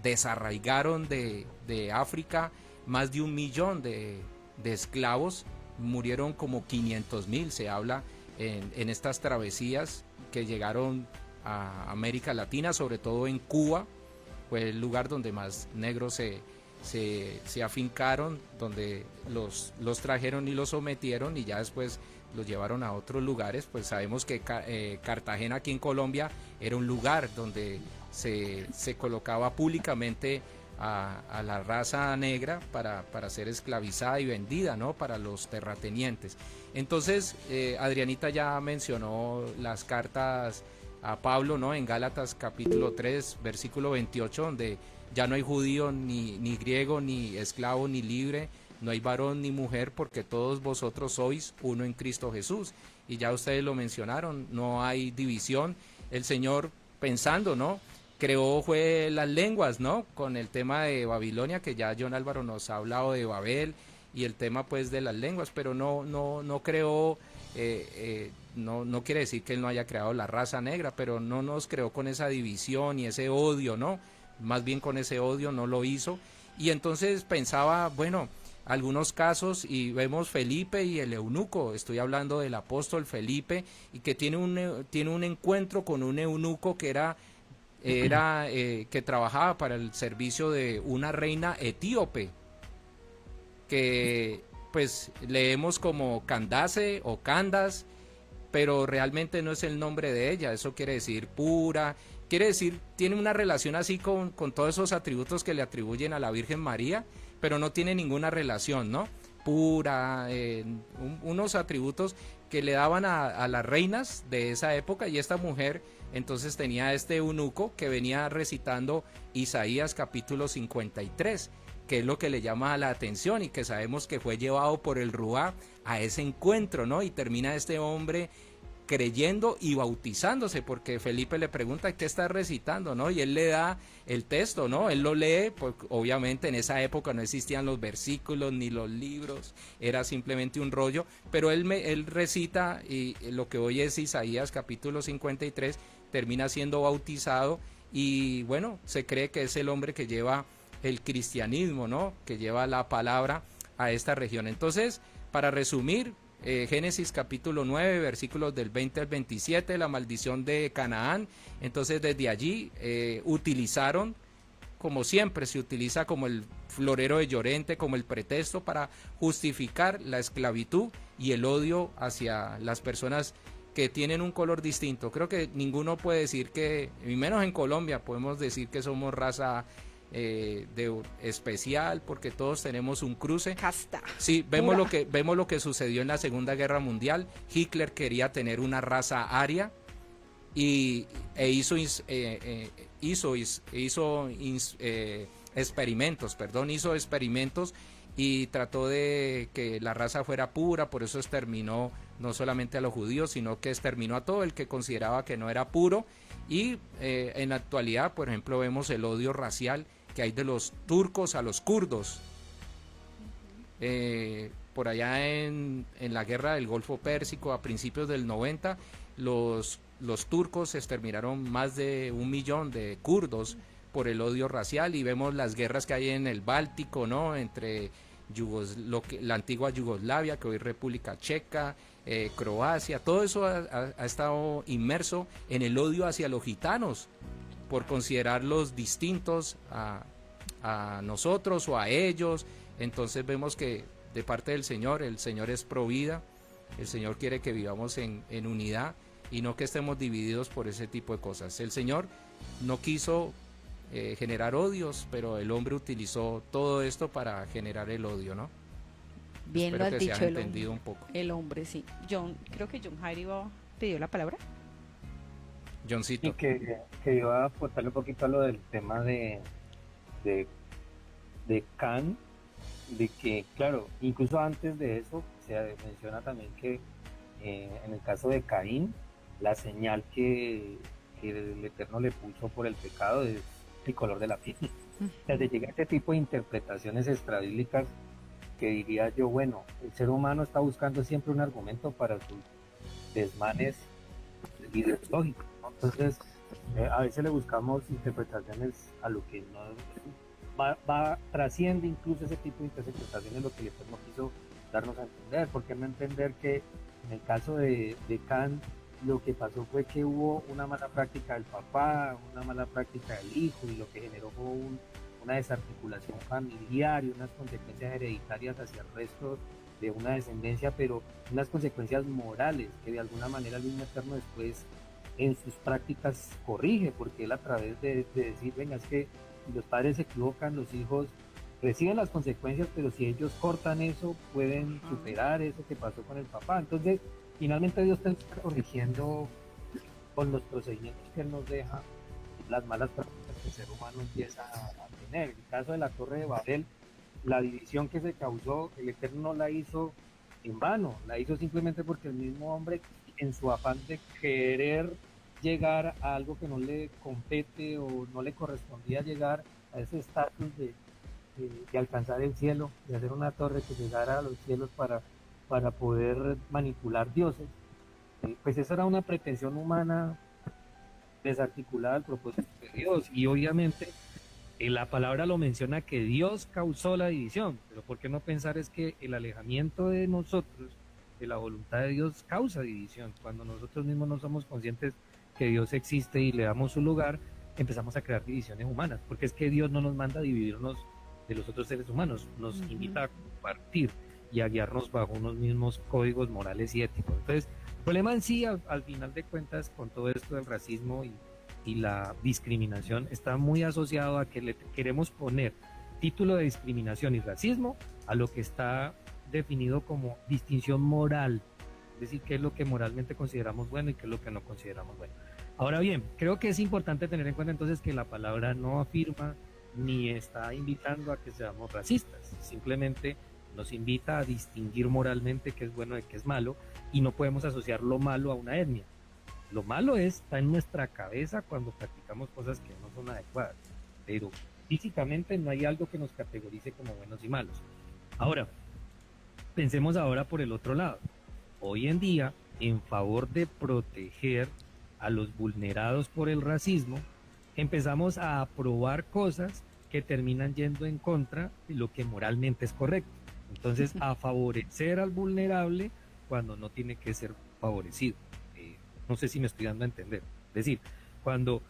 desarraigaron de África más de 1 millón de esclavos, murieron como 500,000, se habla en estas travesías que llegaron a América Latina, sobre todo en Cuba, fue el lugar donde más negros se afincaron, donde los trajeron y los sometieron, y ya después los llevaron a otros lugares. Pues sabemos que Cartagena, aquí en Colombia, era un lugar donde se colocaba públicamente a la raza negra para ser esclavizada y vendida, ¿no?, para los terratenientes. Entonces, Adrianita ya mencionó las cartas a Pablo, ¿no?, en Gálatas capítulo 3, versículo 28, donde ya no hay judío ni griego, ni esclavo ni libre, no hay varón ni mujer, porque todos vosotros sois uno en Cristo Jesús. Y ya ustedes lo mencionaron, no hay división. El Señor, pensando, ¿no?, fue las lenguas, ¿no?, con el tema de Babilonia, que ya John Álvaro nos ha hablado de Babel y el tema pues de las lenguas, pero no creó, no quiere decir que él no haya creado la raza negra, pero no nos creó con esa división y ese odio, ¿no? Más bien con ese odio no lo hizo. Y entonces pensaba, bueno, algunos casos, y vemos Felipe y el eunuco, estoy hablando del apóstol Felipe, y que tiene un encuentro con un eunuco que que trabajaba para el servicio de una reina etíope, que pues leemos como Candace o Candas, pero realmente no es el nombre de ella. Eso quiere decir pura, quiere decir, tiene una relación así con todos esos atributos que le atribuyen a la Virgen María, pero no tiene ninguna relación, ¿no? Pura, unos atributos que le daban a las reinas de esa época. Y esta mujer entonces tenía este eunuco que venía recitando Isaías capítulo 53, que es lo que le llama la atención, y que sabemos que fue llevado por el Ruá a ese encuentro, ¿no? Y termina este hombre creyendo y bautizándose, porque Felipe le pregunta: ¿qué está recitando?, ¿no? Y él le da el texto, ¿no? Él lo lee, porque obviamente en esa época no existían los versículos ni los libros, era simplemente un rollo, pero él recita, y lo que hoy es Isaías capítulo 53, termina siendo bautizado, y bueno, se cree que es el hombre que lleva el cristianismo, ¿no?, que lleva la palabra a esta región. Entonces, para resumir, Génesis capítulo 9, versículos del 20 al 27, la maldición de Canaán. Entonces desde allí utilizaron, como siempre se utiliza como el florero de Llorente, como el pretexto para justificar la esclavitud y el odio hacia las personas que tienen un color distinto. Creo que ninguno puede decir que, y menos en Colombia, podemos decir que somos raza especial, porque todos tenemos un cruce. Casta. Sí, vemos lo que sucedió en la Segunda Guerra Mundial. Hitler quería tener una raza aria hizo experimentos y trató de que la raza fuera pura. Por eso exterminó no solamente a los judíos, sino que exterminó a todo el que consideraba que no era puro. Y en la actualidad, por ejemplo, vemos el odio racial que hay de los turcos a los kurdos. Por allá en la guerra del Golfo Pérsico, a principios del 90, los turcos exterminaron más de 1 millón de kurdos por el odio racial, y vemos las guerras que hay en el Báltico, ¿no? Entre la antigua Yugoslavia, que hoy es República Checa, Croacia. Todo eso ha estado inmerso en el odio hacia los gitanos, por considerarlos distintos a nosotros o a ellos. Entonces vemos que de parte del Señor, el Señor es pro vida, el Señor quiere que vivamos en unidad y no que estemos divididos por ese tipo de cosas. El Señor no quiso generar odios, pero el hombre utilizó todo esto para generar el odio, ¿no? Bien Espero lo has que dicho, se haya entendido un poco. el hombre, sí. Creo que John Jairo pidió la palabra. Johncito. Y que iba a aportarle un poquito a lo del tema de Can, de que, claro, incluso antes de eso, se menciona también que en el caso de Caín, la señal que el Eterno le puso por el pecado es el color de la piel. O sea, de llegar a este tipo de interpretaciones extrabíblicas, que diría yo, bueno, el ser humano está buscando siempre un argumento para sus desmanes ideológicos, ¿no? Entonces, a veces le buscamos interpretaciones a lo que no trasciende incluso ese tipo de interpretaciones, lo que el Eterno quiso darnos a entender. Porque no entender que en el caso de Can, lo que pasó fue que hubo una mala práctica del papá, una mala práctica del hijo, y lo que generó fue una desarticulación familiar y unas consecuencias hereditarias hacia el resto de una descendencia, pero unas consecuencias morales que de alguna manera el mismo Eterno después en sus prácticas corrige, porque él, a través de decir, venga, es que si los padres se equivocan, los hijos reciben las consecuencias, pero si ellos cortan eso, pueden superar eso que pasó con el papá. Entonces, finalmente Dios está corrigiendo con los procedimientos que Él nos deja las malas prácticas que el ser humano empieza a tener. En el caso de la Torre de Babel, la división que se causó, el Eterno no la hizo en vano, la hizo simplemente porque el mismo hombre, en su afán de querer llegar a algo que no le compete o no le correspondía llegar a ese estatus de alcanzar el cielo, de hacer una torre que llegara a los cielos para poder manipular dioses, pues esa era una pretensión humana desarticulada al propósito de Dios. Y obviamente la palabra lo menciona, que Dios causó la división, pero ¿por qué no pensar es que el alejamiento de nosotros de la voluntad de Dios causa división? Cuando nosotros mismos no somos conscientes que Dios existe y le damos su lugar, empezamos a crear divisiones humanas, porque es que Dios no nos manda a dividirnos de los otros seres humanos, nos invita a compartir y a guiarnos bajo unos mismos códigos morales y éticos. Entonces, el problema en sí, al final de cuentas, con todo esto del racismo y la discriminación, está muy asociado a que le queremos poner título de discriminación y racismo a lo que está definido como distinción moral, es decir, qué es lo que moralmente consideramos bueno y qué es lo que no consideramos bueno. Ahora bien, creo que es importante tener en cuenta entonces que la palabra no afirma ni está invitando a que seamos racistas, simplemente nos invita a distinguir moralmente qué es bueno de qué es malo, y no podemos asociar lo malo a una etnia. Lo malo está en nuestra cabeza cuando practicamos cosas que no son adecuadas, pero físicamente no hay algo que nos categorice como buenos y malos. Ahora, pensemos ahora por el otro lado. Hoy en día, en favor de proteger a los vulnerados por el racismo, empezamos a aprobar cosas que terminan yendo en contra de lo que moralmente es correcto. Entonces, a favorecer al vulnerable cuando no tiene que ser favorecido. No sé si me estoy dando a entender. Es decir, cuando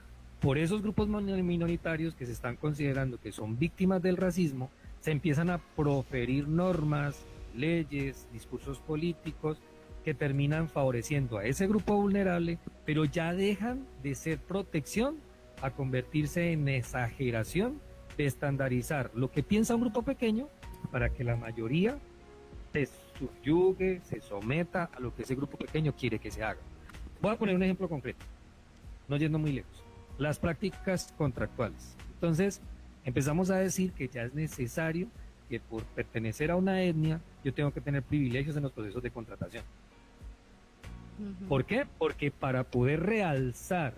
por esos grupos minoritarios que se están considerando que son víctimas del racismo, se empiezan a proferir normas, leyes, discursos políticos que terminan favoreciendo a ese grupo vulnerable, pero ya dejan de ser protección a convertirse en exageración de estandarizar lo que piensa un grupo pequeño para que la mayoría se subyugue, se someta a lo que ese grupo pequeño quiere que se haga. Voy a poner un ejemplo concreto, no yendo muy lejos. Las prácticas contractuales. Entonces, empezamos a decir que ya es necesario que por pertenecer a una etnia yo tengo que tener privilegios en los procesos de contratación. ¿Por qué? Porque para poder realzar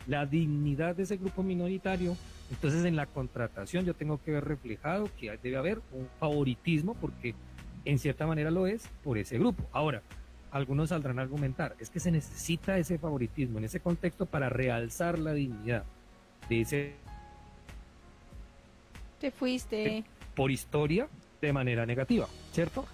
la dignidad de ese grupo minoritario, entonces en la contratación yo tengo que ver reflejado que debe haber un favoritismo, porque en cierta manera lo es, por ese grupo. Ahora, algunos saldrán a argumentar, es que se necesita ese favoritismo en ese contexto para realzar la dignidad de ese... Te fuiste. Por historia, de manera negativa, ¿cierto?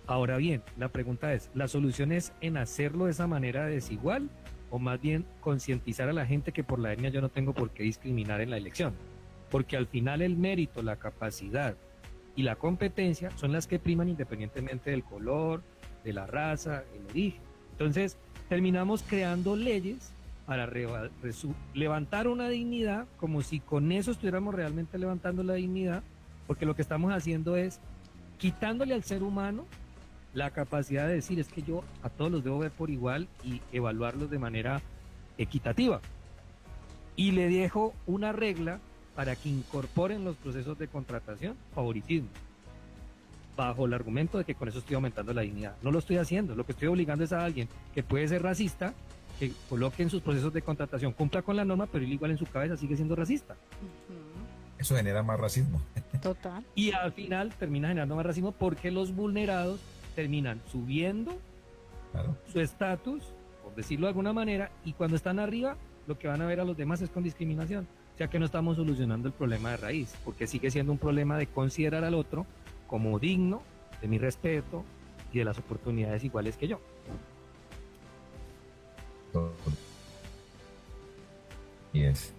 Ahora bien, la pregunta es, ¿la solución es en hacerlo de esa manera desigual o más bien concientizar a la gente que por la etnia yo no tengo por qué discriminar en la elección? Porque al final el mérito, la capacidad y la competencia son las que priman independientemente del color, de la raza, el origen. Entonces, terminamos creando leyes para levantar una dignidad como si con eso estuviéramos realmente levantando la dignidad, porque lo que estamos haciendo es quitándole al ser humano la capacidad de decir es que yo a todos los debo ver por igual y evaluarlos de manera equitativa. Y le dejo una regla para que incorporen los procesos de contratación favoritismo, bajo el argumento de que con eso estoy aumentando la dignidad. No lo estoy haciendo, lo que estoy obligando es a alguien que puede ser racista, que coloque en sus procesos de contratación, cumpla con la norma, pero él igual en su cabeza sigue siendo racista. Eso genera más racismo. Total. Y al final termina generando más racismo porque los vulnerados terminan subiendo Claro. su estatus, por decirlo de alguna manera, y cuando están arriba, lo que van a ver a los demás es con discriminación. O sea que no estamos solucionando el problema de raíz, porque sigue siendo un problema de considerar al otro como digno de mi respeto y de las oportunidades iguales que yo. Y es.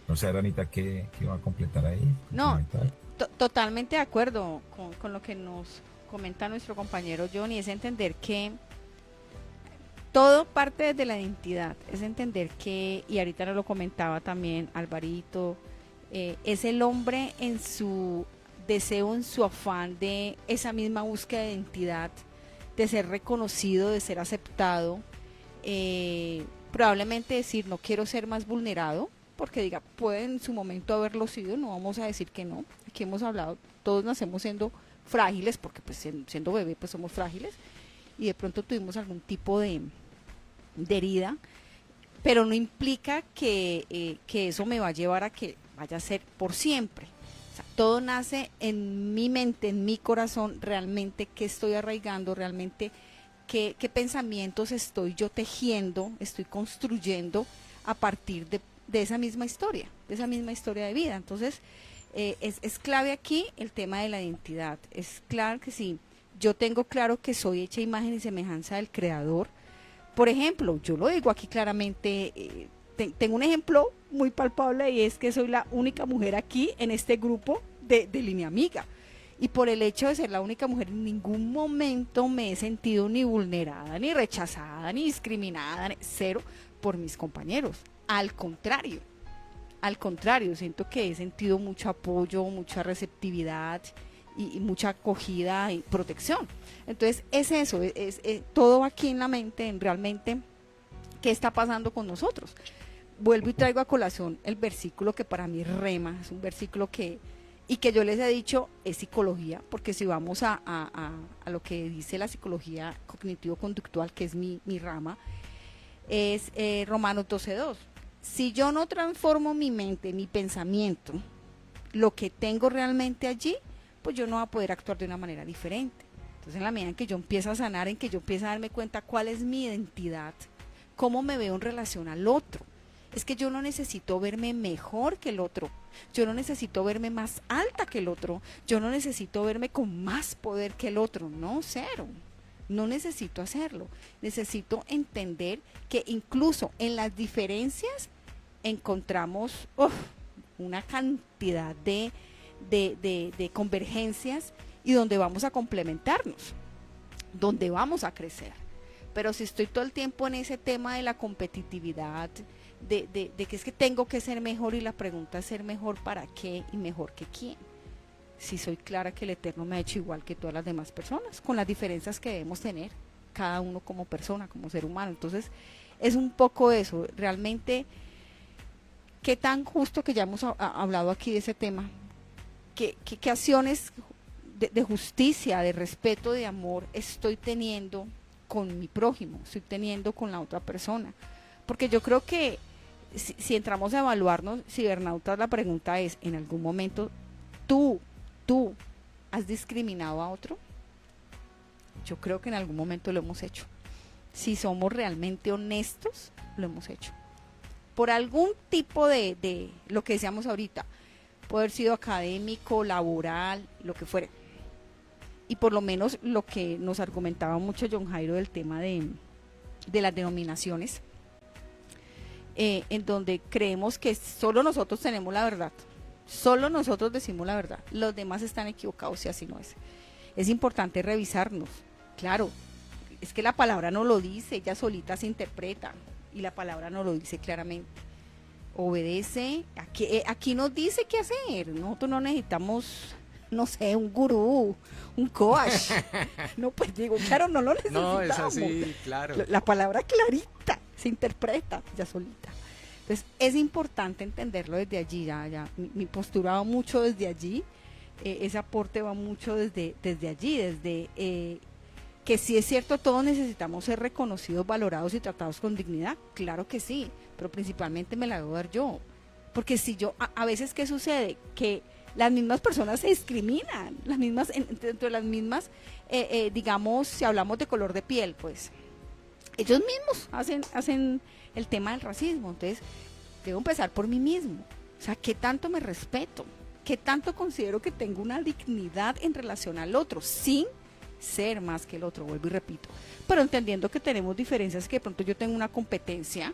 No sé, Aranita, ¿qué va a completar ahí? No, Complementar. totalmente de acuerdo con lo que nos comenta nuestro compañero Johnny, es entender que todo parte desde la identidad, es entender que, y ahorita nos lo comentaba también Alvarito, es el hombre en su deseo, en su afán de esa misma búsqueda de identidad, de ser reconocido, de ser aceptado, probablemente decir no quiero ser más vulnerado, porque diga, puede en su momento haberlo sido, no vamos a decir que no, aquí hemos hablado, todos nacemos siendo frágiles, porque pues siendo bebé pues somos frágiles, y de pronto tuvimos algún tipo de herida, pero no implica que eso me va a llevar a que vaya a ser por siempre. O sea, todo nace en mi mente, en mi corazón, realmente qué estoy arraigando, realmente qué pensamientos estoy yo tejiendo, estoy construyendo a partir de esa misma historia, de vida. Entonces, es clave aquí el tema de la identidad. Es claro que si yo tengo claro que soy hecha imagen y semejanza del Creador, por ejemplo, yo lo digo aquí claramente, tengo un ejemplo muy palpable y es que soy la única mujer aquí en este grupo de Línea Amiga. Y por el hecho de ser la única mujer, en ningún momento me he sentido ni vulnerada, ni rechazada, ni discriminada, cero, por mis compañeros. Al contrario, siento que he sentido mucho apoyo, mucha receptividad y mucha acogida y protección. Entonces es eso, es todo aquí en la mente, en realmente qué está pasando con nosotros. Vuelvo y traigo a colación el versículo que para mí rema, es un versículo que yo les he dicho es psicología, porque si vamos a lo que dice la psicología cognitivo-conductual, que es mi rama, es Romanos 12:2. Si yo no transformo mi mente, mi pensamiento, lo que tengo realmente allí, pues yo no voy a poder actuar de una manera diferente. Entonces, en la medida en que yo empiezo a sanar, en que yo empiezo a darme cuenta cuál es mi identidad, cómo me veo en relación al otro. Es que yo no necesito verme mejor que el otro, yo no necesito verme más alta que el otro, yo no necesito verme con más poder que el otro, no, cero. No necesito hacerlo, necesito entender que incluso en las diferencias encontramos una cantidad de convergencias y donde vamos a complementarnos, donde vamos a crecer. Pero si estoy todo el tiempo en ese tema de la competitividad, de que es que tengo que ser mejor, y la pregunta es ser mejor para qué y mejor que quién. Si soy clara que el Eterno me ha hecho igual que todas las demás personas, con las diferencias que debemos tener, cada uno como persona, como ser humano. Entonces, es un poco eso, realmente, qué tan justo, que ya hemos hablado aquí de ese tema, qué acciones de justicia, de respeto, de amor estoy teniendo con mi prójimo, estoy teniendo con la otra persona. Porque yo creo que si entramos a evaluarnos, cibernautas, la pregunta es, ¿en algún momento tú has discriminado a otro? Yo creo que en algún momento lo hemos hecho. Si somos realmente honestos, lo hemos hecho. Por algún tipo de lo que decíamos ahorita, puede haber sido académico, laboral, lo que fuere. Y por lo menos lo que nos argumentaba mucho John Jairo del tema de las denominaciones, en donde creemos que solo nosotros tenemos la verdad, solo nosotros decimos la verdad, los demás están equivocados si así no es. Es importante revisarnos, claro, es que la palabra no lo dice, ella solita se interpreta y la palabra no lo dice claramente. Obedece, aquí nos dice qué hacer, nosotros no necesitamos, no sé, un gurú, un coach. No, pues digo, claro, no lo necesitamos. No, es así, claro. La palabra clarita se interpreta ya solita. Entonces, es importante entenderlo desde allí, ya. Mi postura va mucho desde allí, ese aporte va mucho desde allí, desde que sí es cierto, todos necesitamos ser reconocidos, valorados y tratados con dignidad, claro que sí, pero principalmente me la debo dar yo. Porque si yo, a veces, ¿qué sucede? Que las mismas personas se discriminan, dentro de las mismas, digamos, si hablamos de color de piel, pues ellos mismos hacen el tema del racismo. Entonces, debo empezar por mí mismo. O sea, ¿qué tanto me respeto? ¿Qué tanto considero que tengo una dignidad en relación al otro? Sin ser más que el otro, vuelvo y repito. Pero entendiendo que tenemos diferencias, que de pronto yo tengo una competencia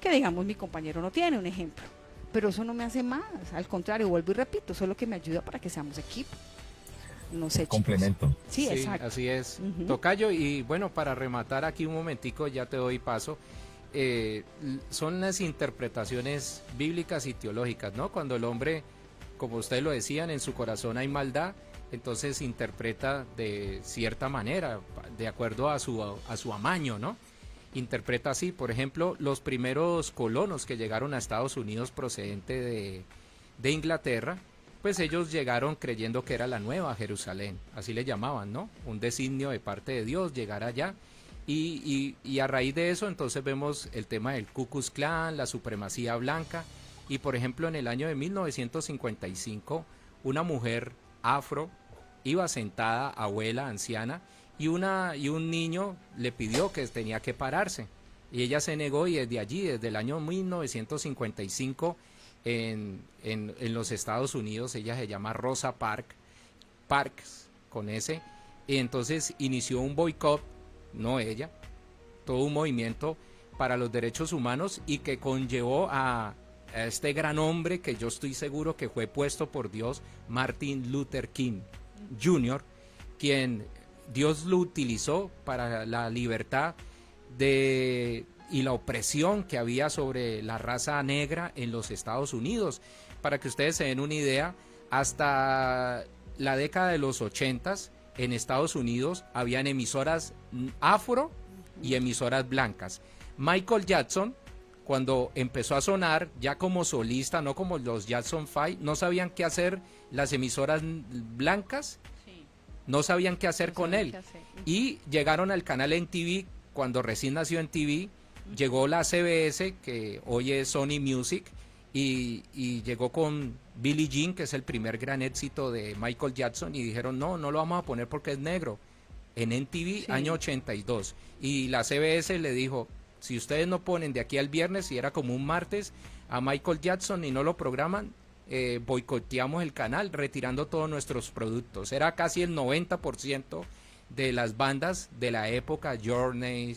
que, digamos, mi compañero no tiene, un ejemplo. Pero eso no me hace más, al contrario, vuelvo y repito, eso es lo que me ayuda para que seamos equipo. No sé, Complemento. Sí, Sí, exacto. así es. Ujú. Tocayo, y bueno, para rematar aquí un momentico, ya te doy paso. Son las interpretaciones bíblicas y teológicas, ¿no? Cuando el hombre, como ustedes lo decían, en su corazón hay maldad, entonces interpreta de cierta manera, de acuerdo a su amaño, ¿no? Interpreta así, por ejemplo, los primeros colonos que llegaron a Estados Unidos procedente de Inglaterra, pues ellos llegaron creyendo que era la nueva Jerusalén, así le llamaban, ¿no? Un designio de parte de Dios llegar allá. Y a raíz de eso entonces vemos el tema del Ku Klux Klan, la supremacía blanca, y por ejemplo en el año de 1955 una mujer afro iba sentada, abuela, anciana, y un niño le pidió que tenía que pararse, y ella se negó, y desde allí, desde el año 1955 en los Estados Unidos, ella se llama Rosa Parks con S, y entonces inició un boicot, no ella, todo un movimiento para los derechos humanos, y que conllevó a este gran hombre que yo estoy seguro que fue puesto por Dios, Martin Luther King Jr., quien Dios lo utilizó para la libertad y la opresión que había sobre la raza negra en los Estados Unidos. Para que ustedes se den una idea, hasta la década de los 80s en Estados Unidos habían emisoras afro y emisoras blancas. Michael Jackson, cuando empezó a sonar ya como solista, no como los Jackson 5, no sabían qué hacer las emisoras blancas, no sabían qué hacer con él. Y llegaron al canal MTV, cuando recién nació MTV, llegó la CBS, que hoy es Sony Music, y llegó con Billie Jean, que es el primer gran éxito de Michael Jackson, y dijeron, no lo vamos a poner porque es negro, en MTV, año 82. Y la CBS le dijo, si ustedes no ponen de aquí al viernes, y era como un martes, a Michael Jackson y no lo programan, boicoteamos el canal, retirando todos nuestros productos. Era casi el 90% de las bandas de la época, Journey,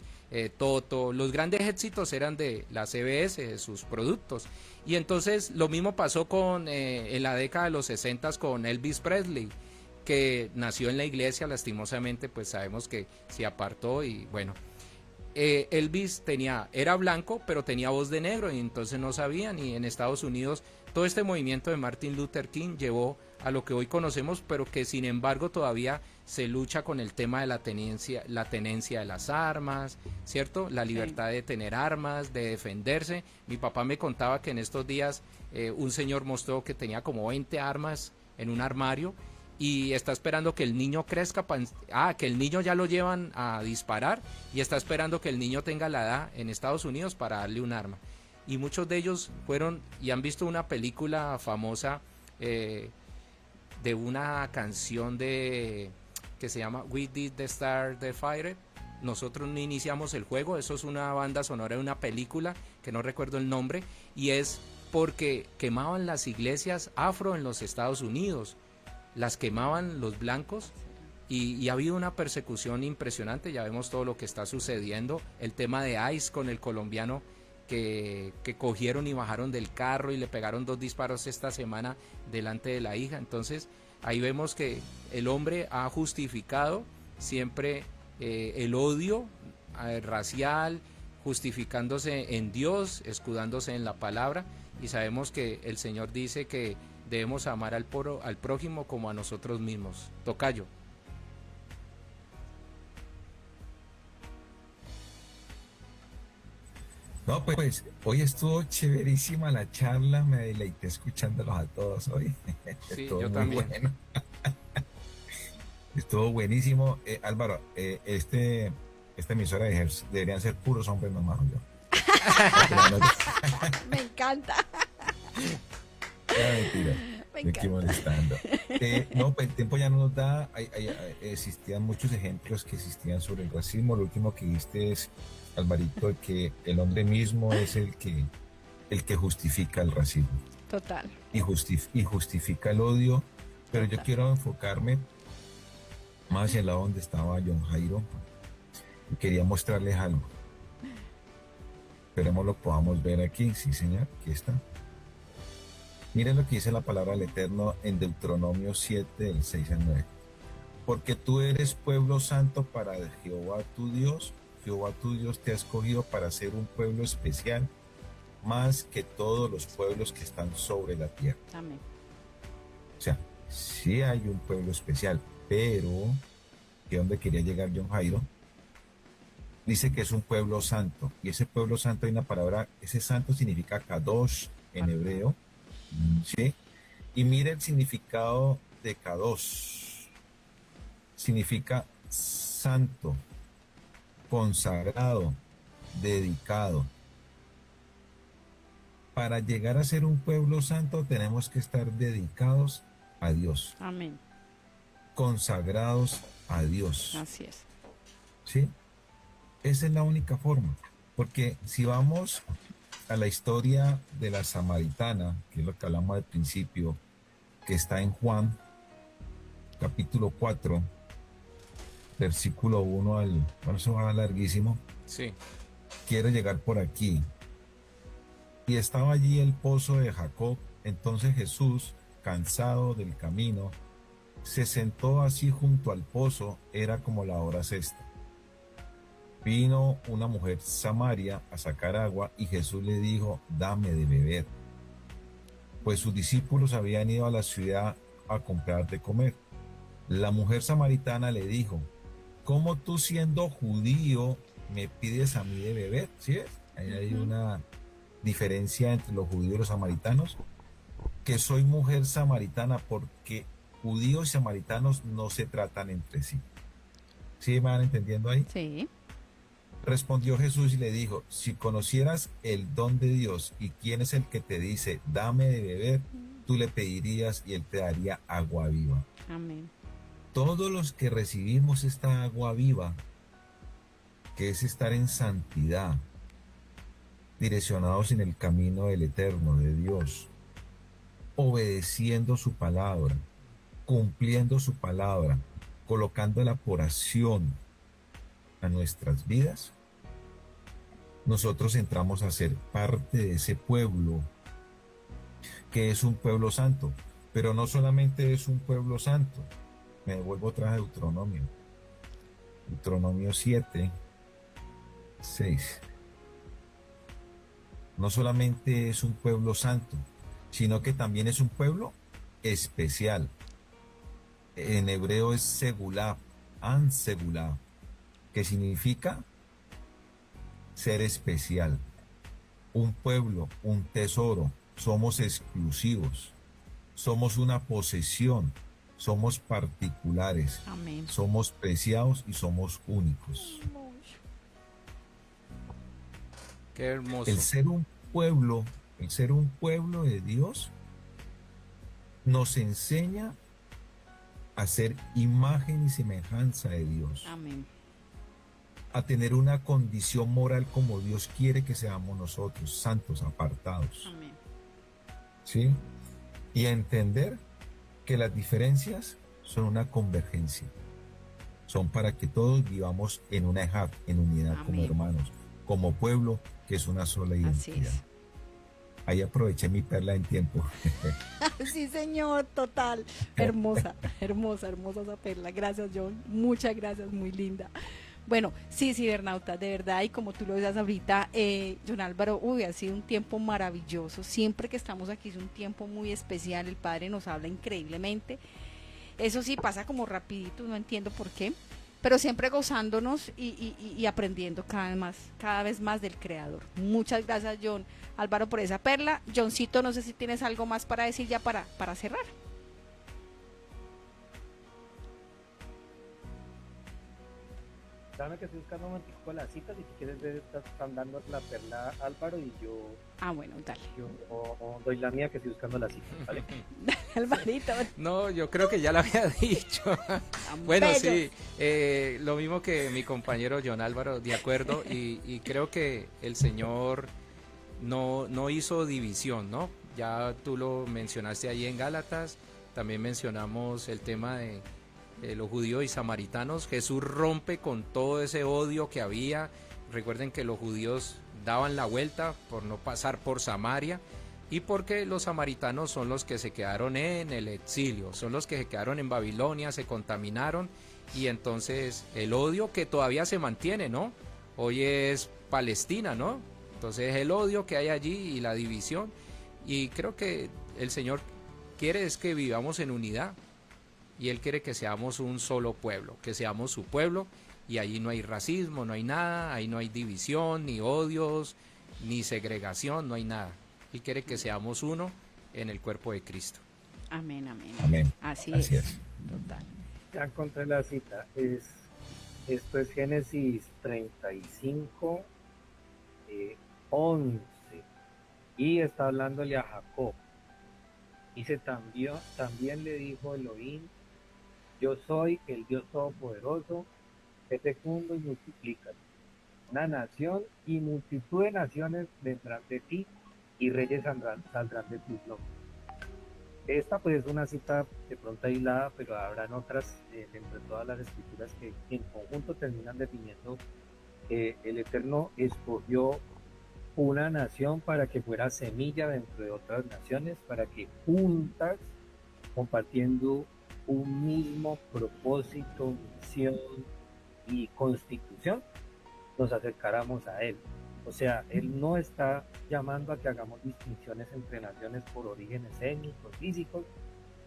Toto, los grandes éxitos eran de la CBS, de sus productos. Y entonces lo mismo pasó en la década de los 60 con Elvis Presley, que nació en la iglesia, lastimosamente pues sabemos que se apartó, y bueno, Elvis era blanco, pero tenía voz de negro y entonces no sabían. Y en Estados Unidos todo este movimiento de Martin Luther King llevó a lo que hoy conocemos, pero que sin embargo todavía se lucha con el tema de la tenencia de las armas, ¿cierto? La libertad de tener armas, de defenderse. Mi papá me contaba que en estos días un señor mostró que tenía como 20 armas en un armario y está esperando que el niño crezca, que el niño ya lo llevan a disparar y está esperando que el niño tenga la edad en Estados Unidos para darle un arma. Y muchos de ellos fueron y han visto una película famosa de una canción que se llama We Did the Start the Fire. Nosotros no iniciamos el juego, eso es una banda sonora de una película que no recuerdo el nombre, y es porque quemaban las iglesias afro en los Estados Unidos, las quemaban los blancos y ha habido una persecución impresionante. Ya vemos todo lo que está sucediendo, el tema de ICE con el colombiano que cogieron y bajaron del carro y le pegaron 2 disparos esta semana delante de la hija. Entonces ahí vemos que el hombre ha justificado siempre el odio racial, justificándose en Dios, escudándose en la palabra, y sabemos que el Señor dice que debemos amar al prójimo como a nosotros mismos. Tocayo. No, pues hoy estuvo chéverísima la charla, me deleité escuchándolos a todos hoy. Sí, Estuvo yo muy también. bueno. Estuvo buenísimo. Álvaro, esta emisora deberían ser puros hombres nomás, yo. Me encanta. Mentira. Me Me estoy encanta. molestando. No, pues el tiempo ya no nos da. Existían muchos ejemplos que existían sobre el racismo. Lo último que viste es, Alvarito, que el hombre mismo es el que justifica el racismo Total. y justifica el odio. Pero yo quiero enfocarme más hacia el lado donde estaba John Jairo. Y quería mostrarles algo. Esperemos lo podamos ver aquí. Sí, señor, aquí está. Miren lo que dice la palabra del Eterno en Deuteronomio 7, del 6 al 9. Porque tú eres pueblo santo para Jehová tu Dios. Jehová tu Dios te ha escogido para ser un pueblo especial, más que todos los pueblos que están sobre la tierra. Amén. O sea, sí hay un pueblo especial, pero que donde quería llegar John Jairo, dice que es un pueblo santo. Y ese pueblo santo, hay una palabra, ese santo significa Kadosh en hebreo. ¿Sí? Y mire el significado de Kadosh. Significa santo, consagrado, dedicado. Para llegar a ser un pueblo santo tenemos que estar dedicados a Dios, Amén. consagrados a Dios. Así es. ¿Sí? Esa es la única forma. Porque si vamos a la historia de la samaritana, que es lo que hablamos al principio, que está en Juan, capítulo 4, versículo 1 al... Bueno, eso va larguísimo. Sí. Quiero llegar por aquí. Y estaba allí el pozo de Jacob. Entonces Jesús, cansado del camino, se sentó así junto al pozo. Era como la hora sexta. Vino una mujer samaria a sacar agua y Jesús le dijo, dame de beber. Pues sus discípulos habían ido a la ciudad a comprar de comer. La mujer samaritana le dijo, ¿cómo tú siendo judío me pides a mí de beber? ¿Sí ves? Ahí hay una diferencia entre los judíos y los samaritanos. Que soy mujer samaritana, porque judíos y samaritanos no se tratan entre sí. ¿Sí me van entendiendo ahí? Sí. Respondió Jesús y le dijo, si conocieras el don de Dios y quién es el que te dice, dame de beber, tú le pedirías y él te daría agua viva. Amén. Todos los que recibimos esta agua viva, que es estar en santidad, direccionados en el camino del Eterno, de Dios, obedeciendo su palabra, cumpliendo su palabra, colocándola por acción a nuestras vidas, nosotros entramos a ser parte de ese pueblo que es un pueblo santo. Pero no solamente es un pueblo santo. Me devuelvo otra vez a Deuteronomio 7, 6. No solamente es un pueblo santo, sino que también es un pueblo especial. En hebreo es segulá, an segulá, que significa ser especial. Un pueblo, un tesoro, somos exclusivos, somos una posesión, somos particulares, Amén. somos preciados y somos únicos. Qué hermoso. El ser un pueblo, el ser un pueblo de Dios nos enseña a ser imagen y semejanza de Dios, Amén. a tener una condición moral como Dios quiere que seamos nosotros, santos, apartados, Amén. ¿sí? Y a entender que las diferencias son una convergencia, son para que todos vivamos en una ejad, en unidad como Amén. hermanos, como pueblo, que es una sola Así identidad. es. Ahí aproveché mi perla en tiempo. Sí, señor, total. Hermosa, hermosa, hermosa esa perla. Gracias, John. Muchas gracias, muy linda. Bueno, sí, cibernautas, de verdad, y como tú lo decías ahorita, John Álvaro, uy, ha sido un tiempo maravilloso. Siempre que estamos aquí es un tiempo muy especial. El Padre nos habla increíblemente. Eso sí, pasa como rapidito, no entiendo por qué, pero siempre gozándonos y aprendiendo cada vez más del Creador. Muchas gracias, John Álvaro, por esa perla. Johncito, no sé si tienes algo más para decir ya para cerrar. Dame que estoy buscando un momentico la cita, si quieres ver, están dando la perla Álvaro y yo, Ah, bueno, dale. o doy la mía que estoy buscando la cita, ¿vale? Alvarito. No, yo creo que ya lo había dicho. Bueno, bellos. sí, lo mismo que mi compañero John Álvaro, de acuerdo, y creo que el Señor no hizo división, ¿no? Ya tú lo mencionaste ahí en Gálatas, también mencionamos el tema de los judíos y samaritanos. Jesús rompe con todo ese odio que había. Recuerden que los judíos daban la vuelta por no pasar por Samaria, y porque los samaritanos son los que se quedaron en el exilio, son los que se quedaron en Babilonia, se contaminaron, y entonces el odio que todavía se mantiene, ¿no? Hoy es Palestina, ¿no? Entonces el odio que hay allí y la división, y creo que el Señor quiere es que vivamos en unidad, y Él quiere que seamos un solo pueblo, que seamos su pueblo, y allí no hay racismo, no hay nada, ahí no hay división, ni odios, ni segregación, no hay nada. Él quiere que seamos uno en el cuerpo de Cristo. Amén, amén. Amén. Así Así es. es. Total. Ya encontré la cita, esto es Génesis 35, 11, y está hablándole a Jacob. Dice, también le dijo Elohim: yo soy el Dios Todopoderoso, que fecundo y multiplícate. Una nación y multitud de naciones vendrán de ti, y reyes saldrán de tus lomos. Esta pues es una cita de pronto aislada, pero habrán otras dentro de todas las escrituras que en conjunto terminan definiendo que el Eterno escogió una nación para que fuera semilla dentro de otras naciones, para que juntas, compartiendo un mismo propósito, misión y constitución, nos acercáramos a Él. O sea, Él no está llamando a que hagamos distinciones entre naciones por orígenes étnicos, físicos,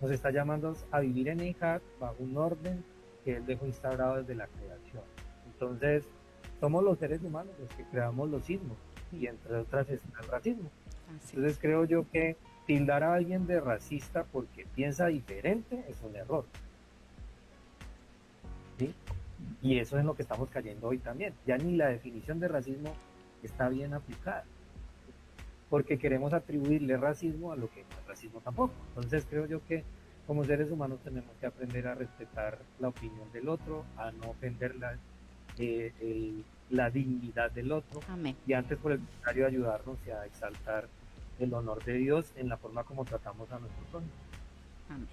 nos está llamando a vivir en Ejad bajo un orden que Él dejó instaurado desde la creación. Entonces, somos los seres humanos los que creamos los sismos, y entre otras está el racismo. Así Entonces creo yo que tildar a alguien de racista porque piensa diferente es un error, ¿sí? Y eso es en lo que estamos cayendo hoy también. Ya ni la definición de racismo está bien aplicada, porque queremos atribuirle racismo a lo que no es racismo tampoco. Entonces creo yo que como seres humanos tenemos que aprender a respetar la opinión del otro, a no ofender la dignidad del otro, Amén. y antes por el contrario ayudarnos y a exaltar el honor de Dios en la forma como tratamos a nuestros prójimos. Amén.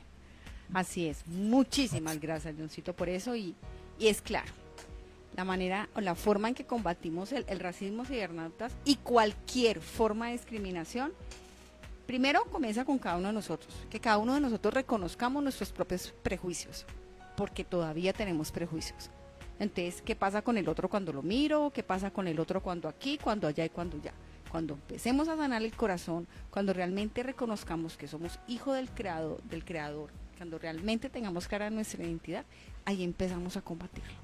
Así es. Muchísimas gracias, Johncito, por eso. Y es claro, la manera o la forma en que combatimos el racismo, cibernautas, y cualquier forma de discriminación, primero comienza con cada uno de nosotros, que cada uno de nosotros reconozcamos nuestros propios prejuicios, porque todavía tenemos prejuicios. Entonces, ¿qué pasa con el otro cuando lo miro? ¿Qué pasa con el otro cuando aquí, cuando allá y cuando ya? Cuando empecemos a sanar el corazón, cuando realmente reconozcamos que somos hijos del creador, cuando realmente tengamos clara nuestra identidad, ahí empezamos a combatirlo.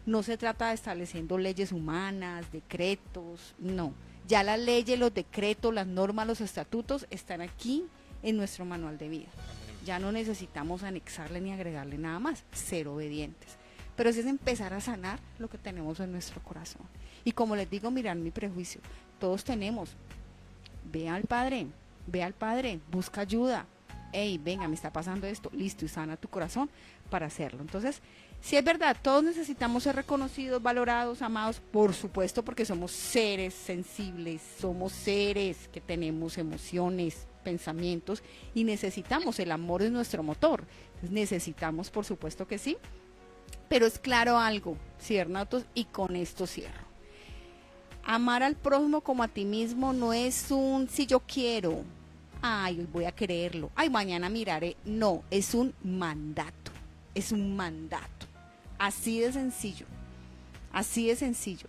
No se trata de estableciendo leyes humanas, decretos, no. Ya las leyes, los decretos, las normas, los estatutos están aquí en nuestro manual de vida. Ya no necesitamos anexarle ni agregarle nada más, ser obedientes. Pero sí es empezar a sanar lo que tenemos en nuestro corazón. Y como les digo, mirar mi prejuicio, todos tenemos. Ve al Padre, busca ayuda. Hey, venga, me está pasando esto, listo, y sana tu corazón para hacerlo. Entonces, sí es verdad, todos necesitamos ser reconocidos, valorados, amados, por supuesto, porque somos seres sensibles, somos seres que tenemos emociones, pensamientos, y necesitamos, el amor es nuestro motor. Entonces, necesitamos, por supuesto que sí, pero es claro algo, cibernautas, y con esto cierro. Amar al prójimo como a ti mismo no es un si yo quiero, ay, hoy voy a quererlo, ay, mañana miraré. No, es un mandato, es un mandato. Así de sencillo, así de sencillo.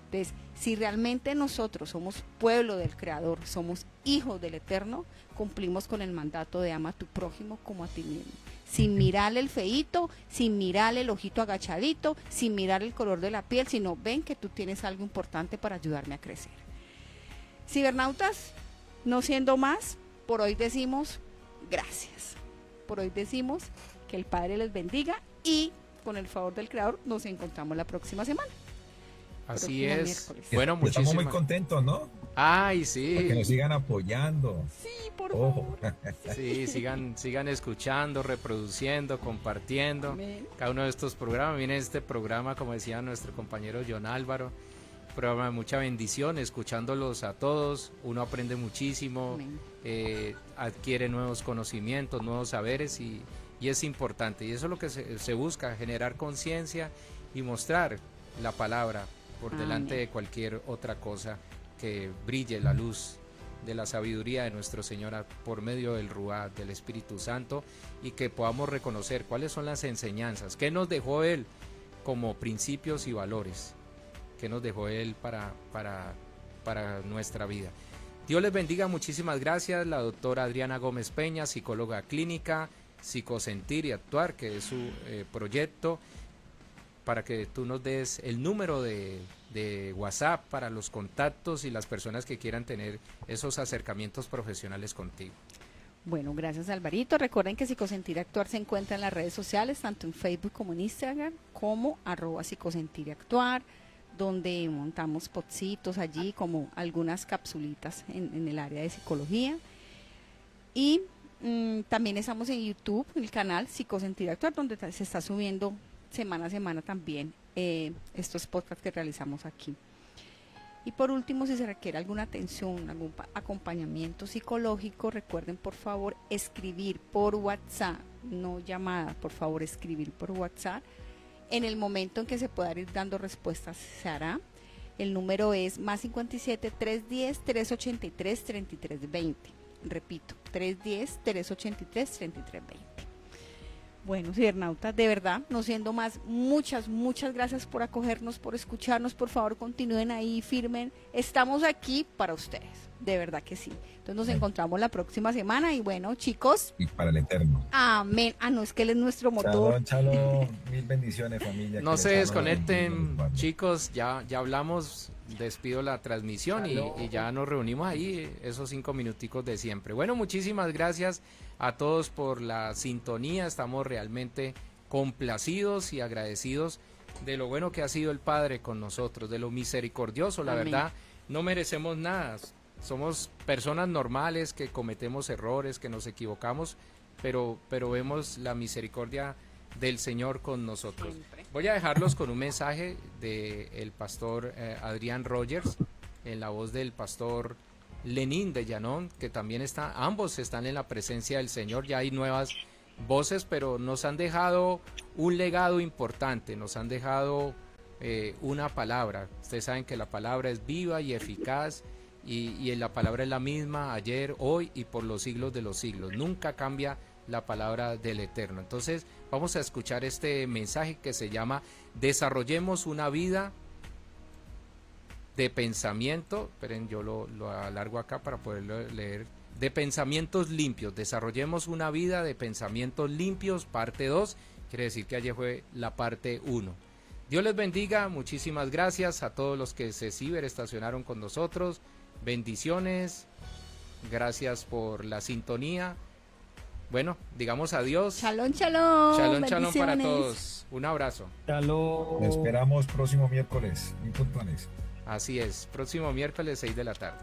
Entonces, si realmente nosotros somos pueblo del Creador, somos hijos del Eterno, cumplimos con el mandato de ama a tu prójimo como a ti mismo. Sin mirarle el feíto, sin mirarle el ojito agachadito, sin mirar el color de la piel, sino ven que tú tienes algo importante para ayudarme a crecer. Cibernautas, no siendo más, por hoy decimos gracias. Por hoy decimos que el Padre les bendiga y con el favor del Creador nos encontramos la próxima semana. Así es. Miércoles. Bueno, Estamos muchísimas. muy contentos, ¿no? Ay, Para que nos sí. sigan apoyando. Sí, por Ojo. favor. Sí, sigan escuchando, reproduciendo, compartiendo Amén. cada uno de estos programas. Miren este programa, como decía nuestro compañero John Álvaro, programa de mucha bendición, escuchándolos a todos, uno aprende muchísimo, Amén. adquiere nuevos conocimientos, nuevos saberes y es importante. Y eso es lo que se busca, generar conciencia y mostrar la palabra por delante Amén. de cualquier otra cosa, que brille la luz de la sabiduría de nuestro Señor por medio del Ruá, del Espíritu Santo, y que podamos reconocer cuáles son las enseñanzas, qué nos dejó Él como principios y valores, qué nos dejó Él para nuestra vida. Dios les bendiga, muchísimas gracias. La doctora Adriana Gómez Peña, psicóloga clínica, Psicosentir y Actuar, que es su proyecto, para que tú nos des el número de WhatsApp para los contactos y las personas que quieran tener esos acercamientos profesionales contigo. Bueno, gracias Alvarito. Recuerden que Psicosentir y Actuar se encuentra en las redes sociales, tanto en Facebook como en Instagram, como @Psicosentir y Actuar, donde montamos podcitos allí, como algunas capsulitas en el área de psicología. Y también estamos en YouTube, en el canal Psicosentir y Actuar, donde se está subiendo semana a semana también estos podcasts que realizamos aquí. Y por último, si se requiere alguna atención, algún acompañamiento psicológico, recuerden por favor escribir por WhatsApp, no llamada, por favor escribir por WhatsApp. En el momento en que se pueda ir dando respuestas se hará. El número es +57 310 383 3320. Repito, 310 383 3320. Bueno, cibernautas, de verdad, no siendo más, muchas gracias por acogernos, por escucharnos. Por favor, continúen ahí, firmen. Estamos aquí para ustedes, de verdad que sí. Entonces nos encontramos la próxima semana y bueno, chicos. Y para el eterno. Amén. Ah, no, es que él es nuestro motor. Chalo, mil bendiciones, familia. No Que se el Chalo desconecten, los guarde. chicos, ya hablamos, despido la transmisión y ya nos reunimos ahí esos 5 minuticos de siempre. Bueno, muchísimas gracias a todos por la sintonía, estamos realmente complacidos y agradecidos de lo bueno que ha sido el Padre con nosotros, de lo misericordioso, la Amén. verdad, no merecemos nada, somos personas normales que cometemos errores, que nos equivocamos, pero vemos la misericordia del Señor con nosotros. Siempre. Voy a dejarlos con un mensaje del pastor Adrián Rogers, en la voz del pastor Lenín de Llanón, que también ambos están en la presencia del Señor. Ya hay nuevas voces, pero nos han dejado un legado importante, nos han dejado una palabra. Ustedes saben que la palabra es viva y eficaz, y la palabra es la misma ayer, hoy y por los siglos de los siglos. Nunca cambia la palabra del Eterno. Entonces vamos a escuchar este mensaje que se llama Desarrollemos una vida de pensamiento. Esperen, yo lo alargo acá para poderlo leer. De pensamientos limpios. Desarrollemos una vida de pensamientos limpios, parte 2. Quiere decir que ayer fue la parte 1. Dios les bendiga, muchísimas gracias a todos los que se ciberestacionaron con nosotros. Bendiciones, gracias por la sintonía. Bueno, digamos adiós. Shalom, shalom. Shalom, shalom para Bendiciones. todos. Un abrazo. Shalom. Nos esperamos próximo miércoles, muy puntuales. Así es, próximo miércoles 6 de la tarde.